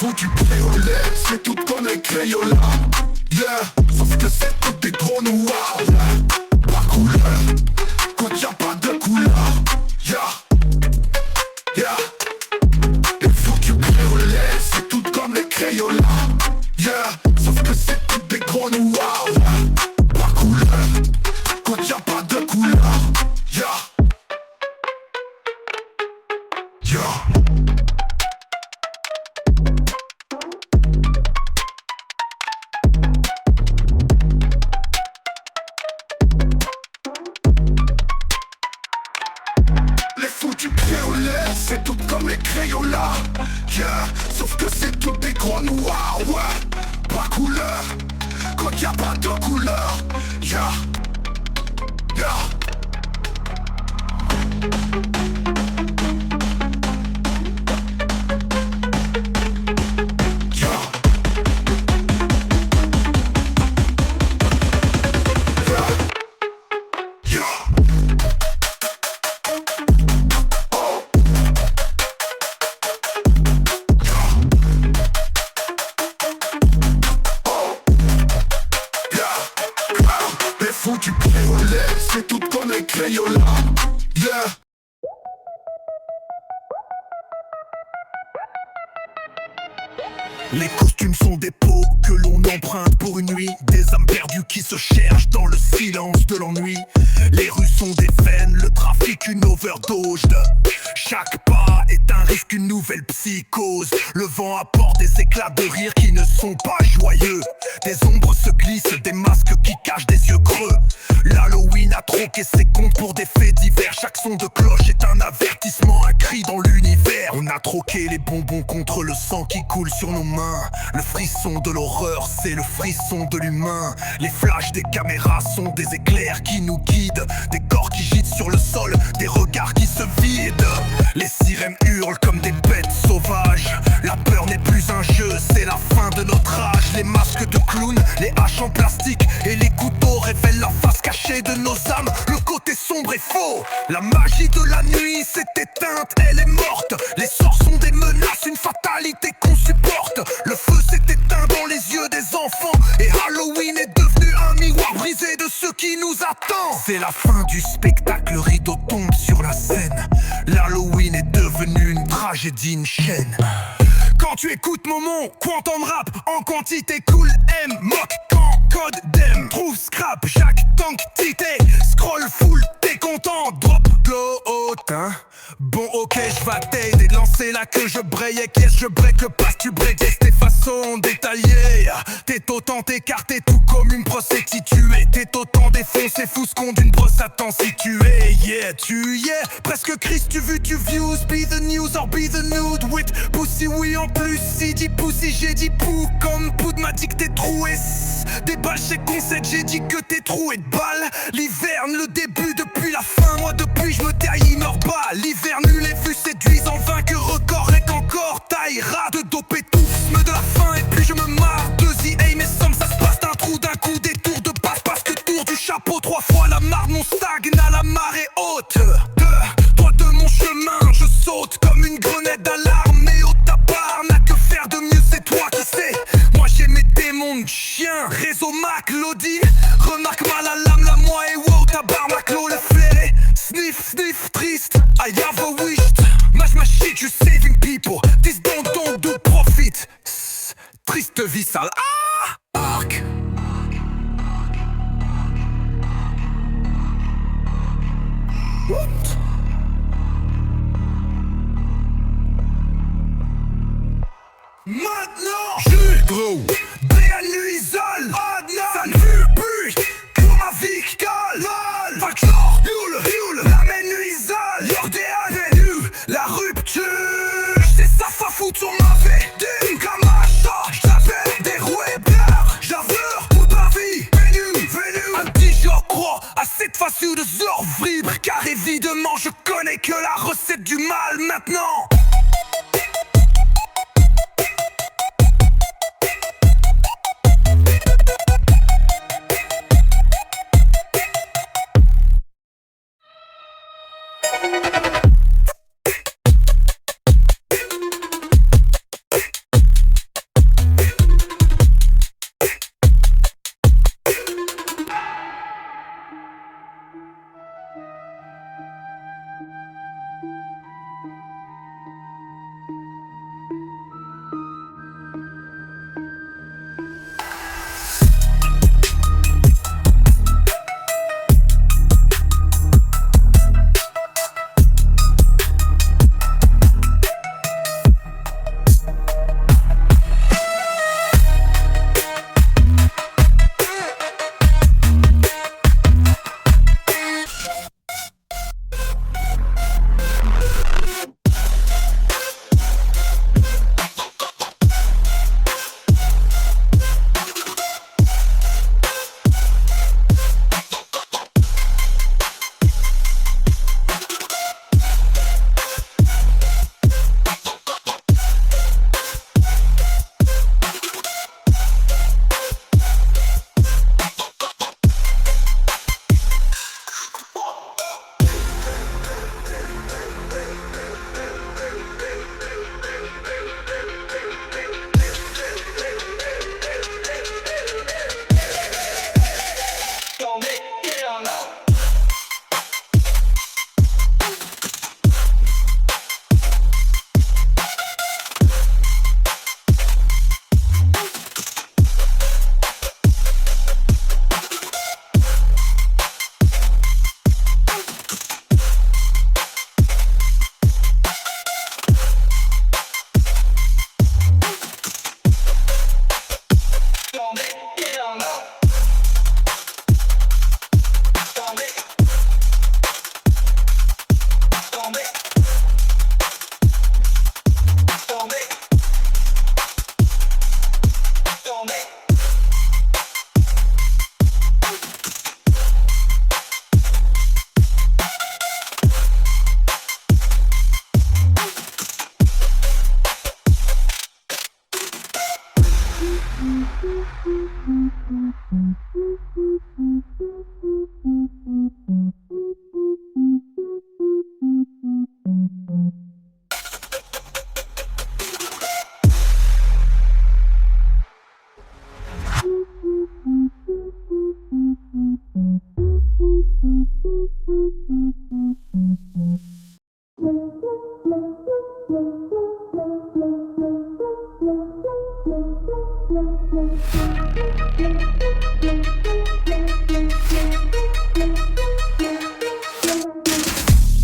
Du Cléolais, c'est tout comme les Crayolas, yeah. Sauf que c'est tout des gros noirs, yeah. Pas couleur, quand y'a pas de couleur, yeah, yeah. Les fous du Cléolais, c'est tout comme les Crayolas, yeah. Sauf que c'est tout des gros noirs, yeah. Pas couleur, quand y'a pas de couleur, yeah, yeah. C'est tout comme les Crayolas, yeah. Sauf que c'est tout des gros noirs, ouais. Pas couleur, quand y'a pas de couleur, yeah, yeah. foutus créolais, c'est tout comme les Crayolas. Yeah. Les costumes sont des peaux que l'on emprunte pour une nuit. Des âmes perdues qui se cherchent dans le silence de l'ennui. Les rues sont des veines, le trafic une overdose. Chaque pas est un risque, une nouvelle psychose. Le vent apporte des éclats de rire qui ne sont pas joyeux. Des ombres se glissent, des masques qui cachent des yeux creux. L'Halloween a troqué ses comptes pour des faits divers. Chaque son de cloche est un avertissement, un cri dans l'univers. On a troqué les bonbons contre le sang qui coule sur nos mains. Le frisson de l'horreur, c'est le frisson de l'humain. Les flashs des caméras sont des éclairs qui nous guident. Des corps qui gîtent sur le sol, des regards qui se vident. Les sirènes hurlent comme des bêtes sauvages. La peur n'est plus un jeu, c'est la fin de notre âge. Les masques de clowns, les haches en plastique et les couteaux révèlent la face cachée de nos âmes. Le côté sombre est faux. La magie de la nuit s'est éteinte, elle est morte. Les sorts sont des menaces, une fatalité qu'on supporte. Le feu s'est éteint dans les yeux des enfants. Et Halloween est devenu un miroir brisé de ce qui nous attend. C'est la fin du spectacle, le rideau tombe sur la scène. L'Halloween est devenu une tragédie, une chaîne. Quand tu écoutes Momon, Quantum Rap en quantité, Cool M, Mock, Quand, Code Dem, trouve Scrap, Jacques, Tank, Tité, Scroll full, t'es content, drop, go, hein. Bon ok, j'vas t'aider, lancer là que je brayais, qu'est-ce je break, passe tu break, tes façons détaillées. T'es autant écarté, tout comme une prostituée. T'es autant défoncé, fouscon d'une brosse à temps située. Yeah, tu y es, presque Chris, tu views. Be the news or be the nude with pussy, oui en plus. Si dit pussy, j'ai dit pou. Comme Poud m'a dit que t'es troué. Des balles chez Concert, j'ai dit que t'es troué de balles. L'hiverne, le début depuis la fin. Moi depuis je me taille bas. L'hiver nul et vu séduisant, vainqueur record et qu'encore taillera de dope étouffe de la faim et puis je me marre de The Aim et somme ça se passe d'un trou d'un coup des tours de passe parce que tour du chapeau 3 fois la marde mon stagne à la marée haute. Toi de mon chemin je saute comme une grenade d'alarme et au tabac n'a que faire de mieux c'est toi qui sais. Moi j'ai mes démons de chien, réseau Mac, Lodi, remarque mal à l'âme la moi et wow tabarnak l'eau le flairé. Sniff, sniff, triste, I have a wish. Mash my shit, you saving people. This don't do profit. Triste vie sale. Ah! Arc. What? Maintenant, je gros. Béa lui isole. Ça ne veut plus. Pour ma vie qui cale. Folklore, Yule, la main lui isole. L'ordéane, la rupture. C'est sa fa foutre sur ma vie. Une camacha, j't'appelle des roues bleurs. J'aveur, pour ta vie. Vénum, un petit je crois à cette facile de zor vibre. Car évidemment, je connais que la recette du mal maintenant.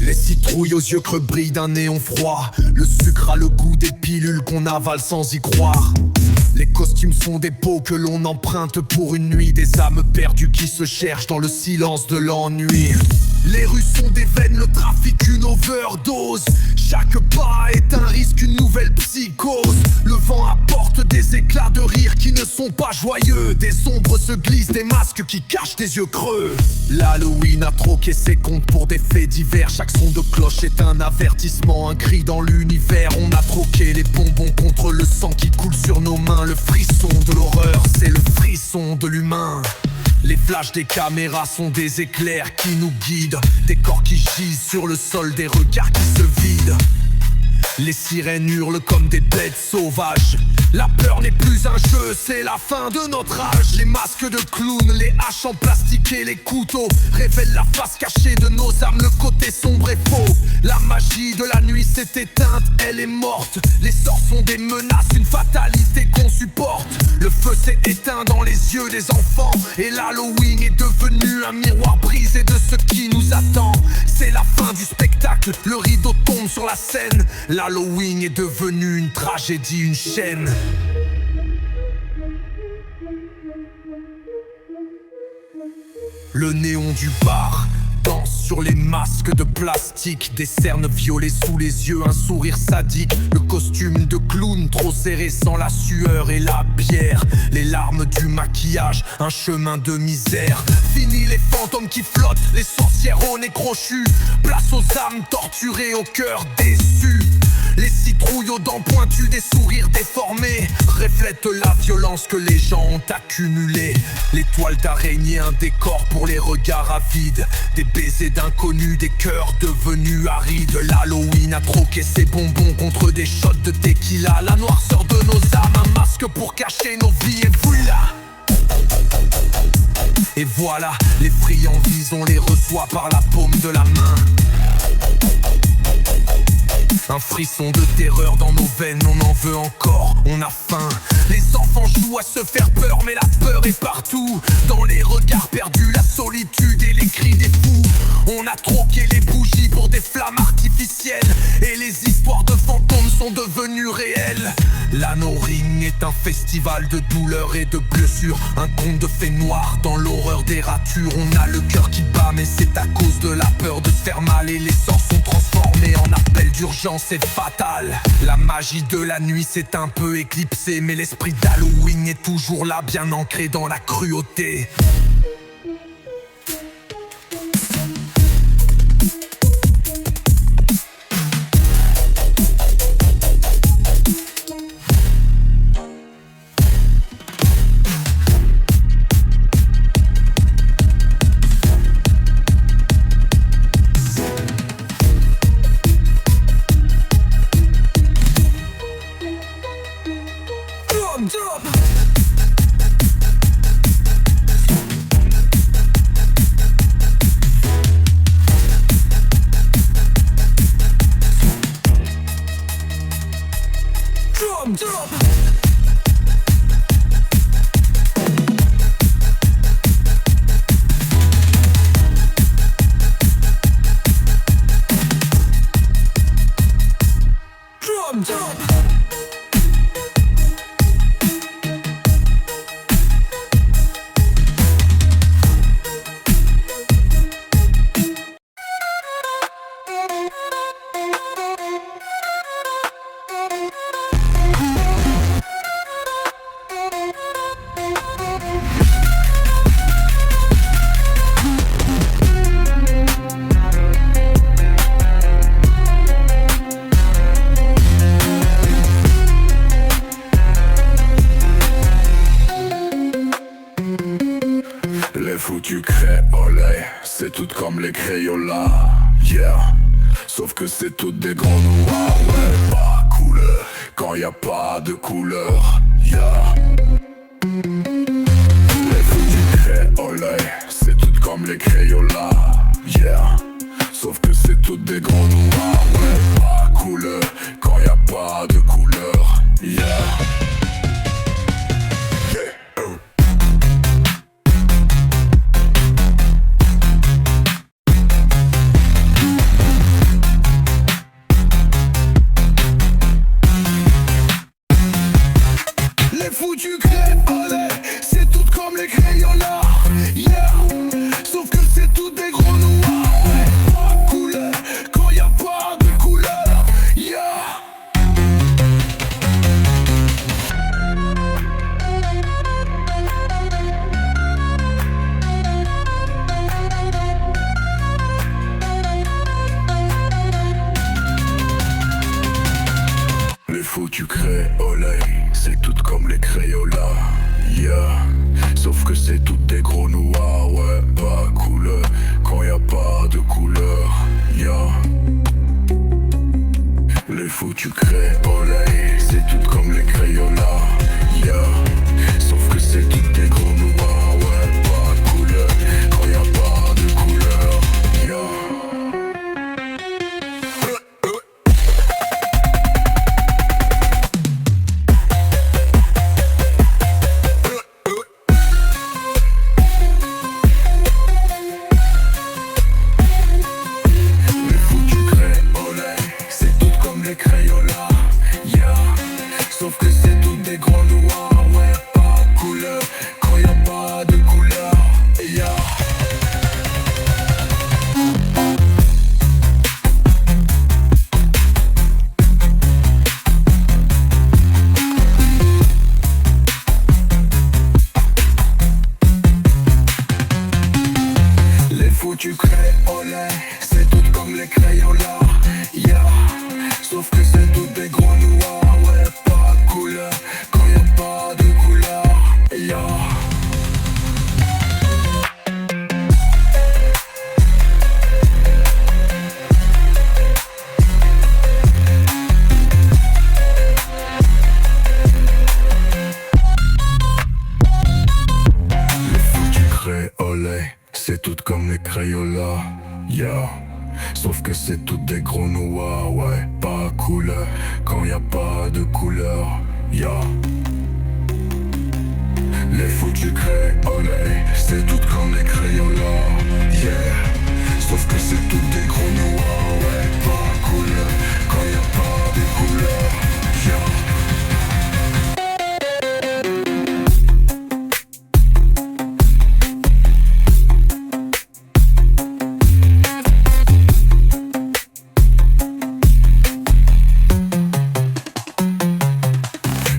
Les citrouilles aux yeux creux brillent d'un néon froid. Le sucre a le goût des pilules qu'on avale sans y croire. Les costumes sont des peaux que l'on emprunte pour une nuit. Des âmes perdues qui se cherchent dans le silence de l'ennui. Les rues sont des veines, le trafic une overdose. Chaque pas est un risque, une nouvelle psychose. Le vent apporte des éclats de rire qui ne sont pas joyeux. Des ombres se glissent, des masques qui cachent des yeux creux. L'Halloween a troqué ses comptes pour des faits divers. Chaque son de cloche est un avertissement, un cri dans l'univers. On a troqué les bonbons contre le sang qui coule sur nos mains. Le frisson de l'horreur, c'est le frisson de l'humain. Les flashs des caméras sont des éclairs qui nous guident. Des corps qui gisent sur le sol, des regards qui se vident. Les sirènes hurlent comme des bêtes sauvages. La peur n'est plus un jeu, c'est la fin de notre âge. Les masques de clowns, les haches en plastique et les couteaux révèlent la face cachée de nos âmes, le côté sombre et faux. La magie de la nuit s'est éteinte, elle est morte. Les sorts sont des menaces, une fatalité qu'on supporte. Le feu s'est éteint dans les yeux des enfants, et l'Halloween est devenu un miroir brisé de ce qui nous attend. C'est la fin du spectacle, le rideau tombe sur la scène. L'Halloween est devenu une tragédie, une chaîne. Le néon du bar danse sur les masques de plastique. Des cernes violettes sous les yeux, un sourire sadique. Le costume de clown trop serré sans la sueur et la bière. Les larmes du maquillage, un chemin de misère. Fini les fantômes qui flottent, les sorcières au nez crochu. Place aux âmes torturées, au cœur déçu. Les citrouilles aux dents pointues, des sourires déformés reflètent la violence que les gens ont accumulée. Les toiles d'araignée, un décor pour les regards avides. Des baisers d'inconnus, des cœurs devenus arides. L'Halloween a troqué ses bonbons contre des shots de tequila. La noirceur de nos âmes, un masque pour cacher nos vies. Et voilà, et voilà, les friandises, on les reçoit par la paume de la main. Un frisson de terreur dans nos veines, on en veut encore, on a faim. Les enfants jouent à se faire peur, mais la peur est partout. Dans les regards perdus, la solitude et les cris des fous. On a troqué les bougies pour des flammes artificielles, et les histoires de fantômes sont devenues réelles. L'Halloween est un festival de douleurs et de blessures. Un conte de fées noires dans l'horreur des ratures. On a le cœur qui bat, mais c'est à cause de la peur de se faire mal. Et les sorts sont transformés en appel d'urgence, c'est fatal. La magie de la nuit s'est un peu éclipsée, mais l'esprit d'Halloween est toujours là, bien ancré dans la cruauté. créolais, c'est toutes comme les Crayolas, yeah. Sauf que c'est toutes des grands noirs, ouais, pas couleur. Quand y a pas de couleur, yeah. Les foutus créolais, c'est toutes comme les Crayolas, yeah. Sauf que c'est toutes des grands noirs, ouais, pas couleur. Quand y a pas de couleur, yeah. Les foutus créolais, c'est toutes comme les Crayolas, yeah. Sauf que c'est toutes des gros noirs, ouais, pas couleur. Quand y a pas de couleur, yeah. Les foutus créolais, c'est toutes comme les Crayolas, yeah. Sauf que c'est toutes des gros noirs, ouais, pas couleur. Quand y a pas de couleur, yeah. Les foutus créolais, c'est toutes comme les Crayolas, yeah. Sauf que c'est toutes des gros noirs, ouais, pas de couleur. Quand y a pas de couleur, yeah. Les foutus créolais, c'est toutes comme les Crayolas, yeah. Sauf que c'est toutes des gros noirs, ouais, pas de couleur. Quand y a pas de couleur, yeah. Les foutus créolais, c'est toutes comme les Crayolas, yeah. Sauf que c'est toutes des gros noirs, ouais, pas de couleur. Quand y a pas de couleur, yeah. Les foutus créolais, c'est toutes comme les Crayolas, yeah. Sauf que c'est toutes des gros noirs, ouais, pas couleur. Quand y a pas de couleur, yeah. Les foutus créolais, c'est toutes comme les Crayolas, yeah. Sauf que c'est toutes des gros noirs, ouais, pas couleur. Quand y a pas de couleur, yeah.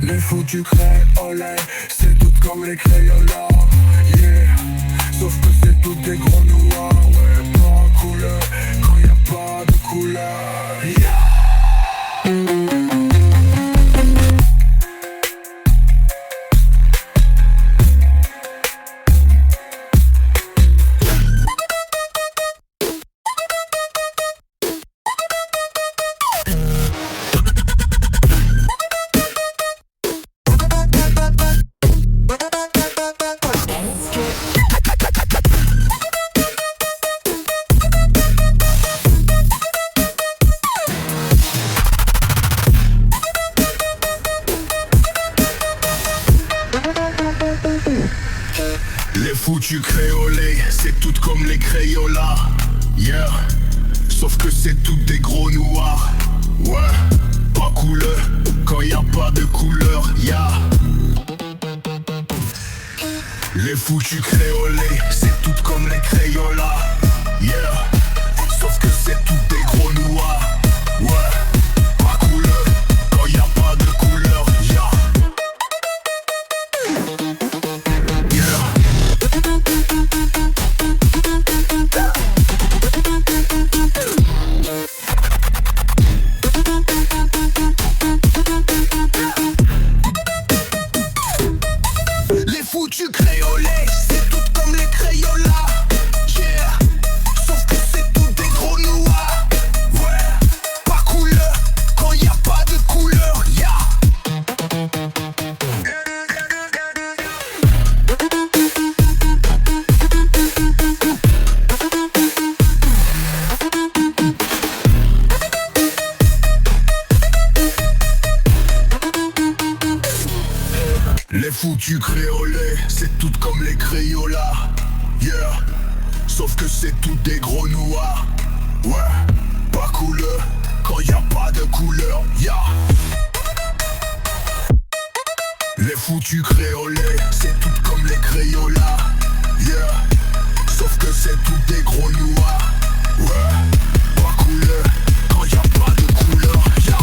Les foutus créolais, c'est toutes comme les Crayolas, yeah. Sauf que c'est toutes des gros noirs, ouais, pas couleur. Quand y a pas de couleur, yeah. Les foutus créolais, c'est toutes comme les Crayolas, yeah. Sauf que c'est toutes des gros noirs, ouais, pas couleur. Quand y a pas de couleur, yeah. Les foutus créolais, c'est toutes comme les Crayolas, yeah. Sauf que c'est toutes des gros noirs, ouais, pas couleur. Quand y a pas de couleur, yeah. Les foutus créolais, c'est toutes comme les Crayolas, foutus créolés, c'est toutes comme les Crayolas. Yeah, sauf que c'est toutes des gros noirs. Ouais, pas couleur, quand y a pas de couleur. Yeah. Les foutus créolés, c'est toutes comme les Crayolas. Yeah, sauf que c'est toutes des gros noirs. Ouais, pas couleur, quand y a pas de couleur. Yeah.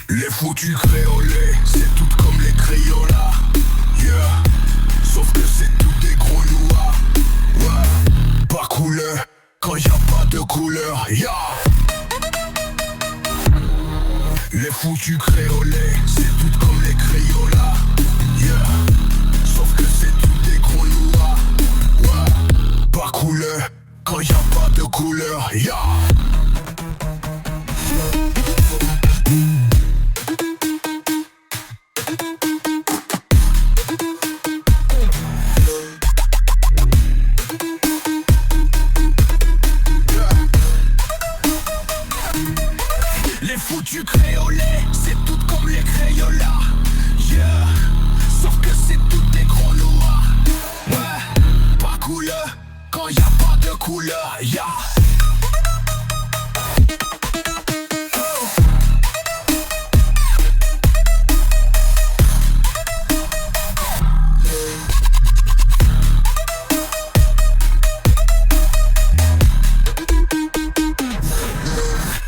Les foutus créolés, c'est toutes comme les Crayolas. Yeah, sauf que c'est toutes des gros noirs. Ouais, pas couleur, quand y a pas de couleur. Yeah. Les foutus créolés, c'est toutes comme les Crayolas. Yeah, sauf que c'est toutes des gros noirs. Ouais, pas couleur, quand y a pas de couleur. Yeah. Les foutus créolés, c'est toutes comme les Crayolas. Yeah, sauf que c'est toutes des gros noirs. Ouais, pas couleur, quand y a pas de couleur. Yeah.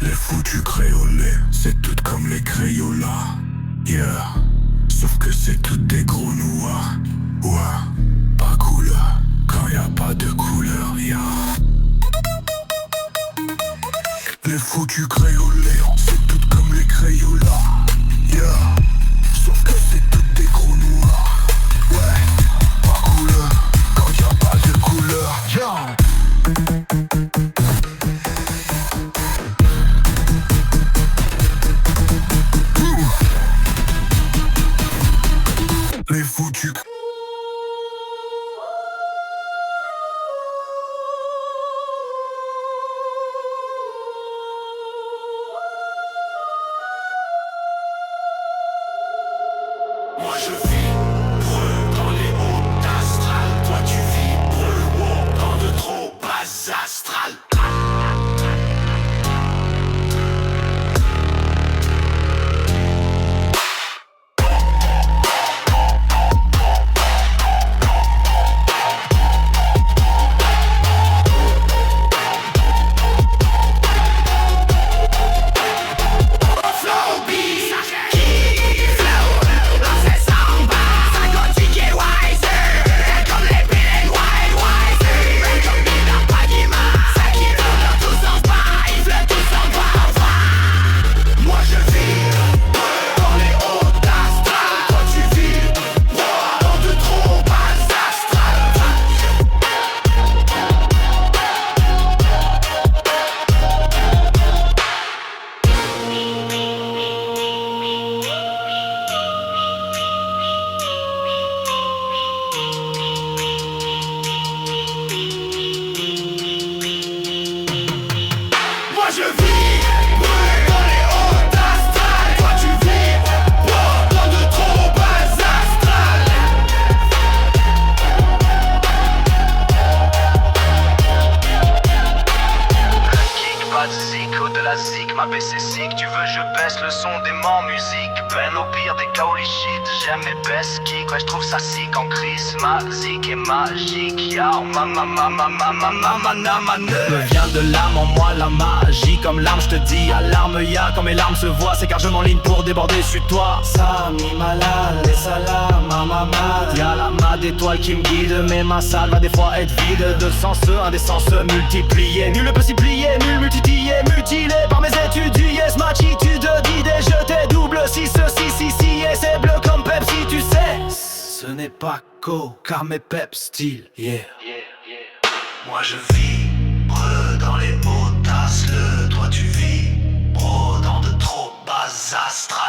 Les foutus créolés, c'est toutes comme les Crayolas. Yeah, sauf que c'est toutes des gros noirs. Ouais, pas couleur, quand y a pas de couleur. Yeah. Les foutus créolés, c'est toutes comme les Crayolas. Yeah, sauf que c'est toutes des gros noirs. Ouais, pas couleur, quand y a pas de couleur. Yeah. Les foutus. Moi je vibre dans les hauts astrales. Toi tu vibres dans de trop bas astrales. Je vibre dans les hauts astrales. Toi tu vibres dans de trop bas astrales. Kick, pas de zik ou de la zik, ma baisse est sick. Tu veux je baisse le son des morts musique. Ben au pire des kaoli shit, j'aime mes best kick. Ouais j'trouve ça sick en crise, ma zik est magique. Yao ma me vient de l'âme en moi la magie. Comme l'arme je te dis alarme ya. Quand mes larmes se voient c'est car je m'enligne pour déborder sur toi. Sami malal et salam ma mamad. Y'a la ma d'étoiles qui me guide. Mais ma salle va des fois être vide. De sens, un des sens multipliés. Nul ne peut s'y plier, nul multiplié, mutilé par mes études. Yes, matitude d'idées, je t'ai double. Si ceci, si, et c'est bleu comme Pepsi, tu sais. Ce n'est pas co, car mes pep style, yeah. Moi je vibre dans les hauts astrales. Toi tu vibres dans de trop bas astrales.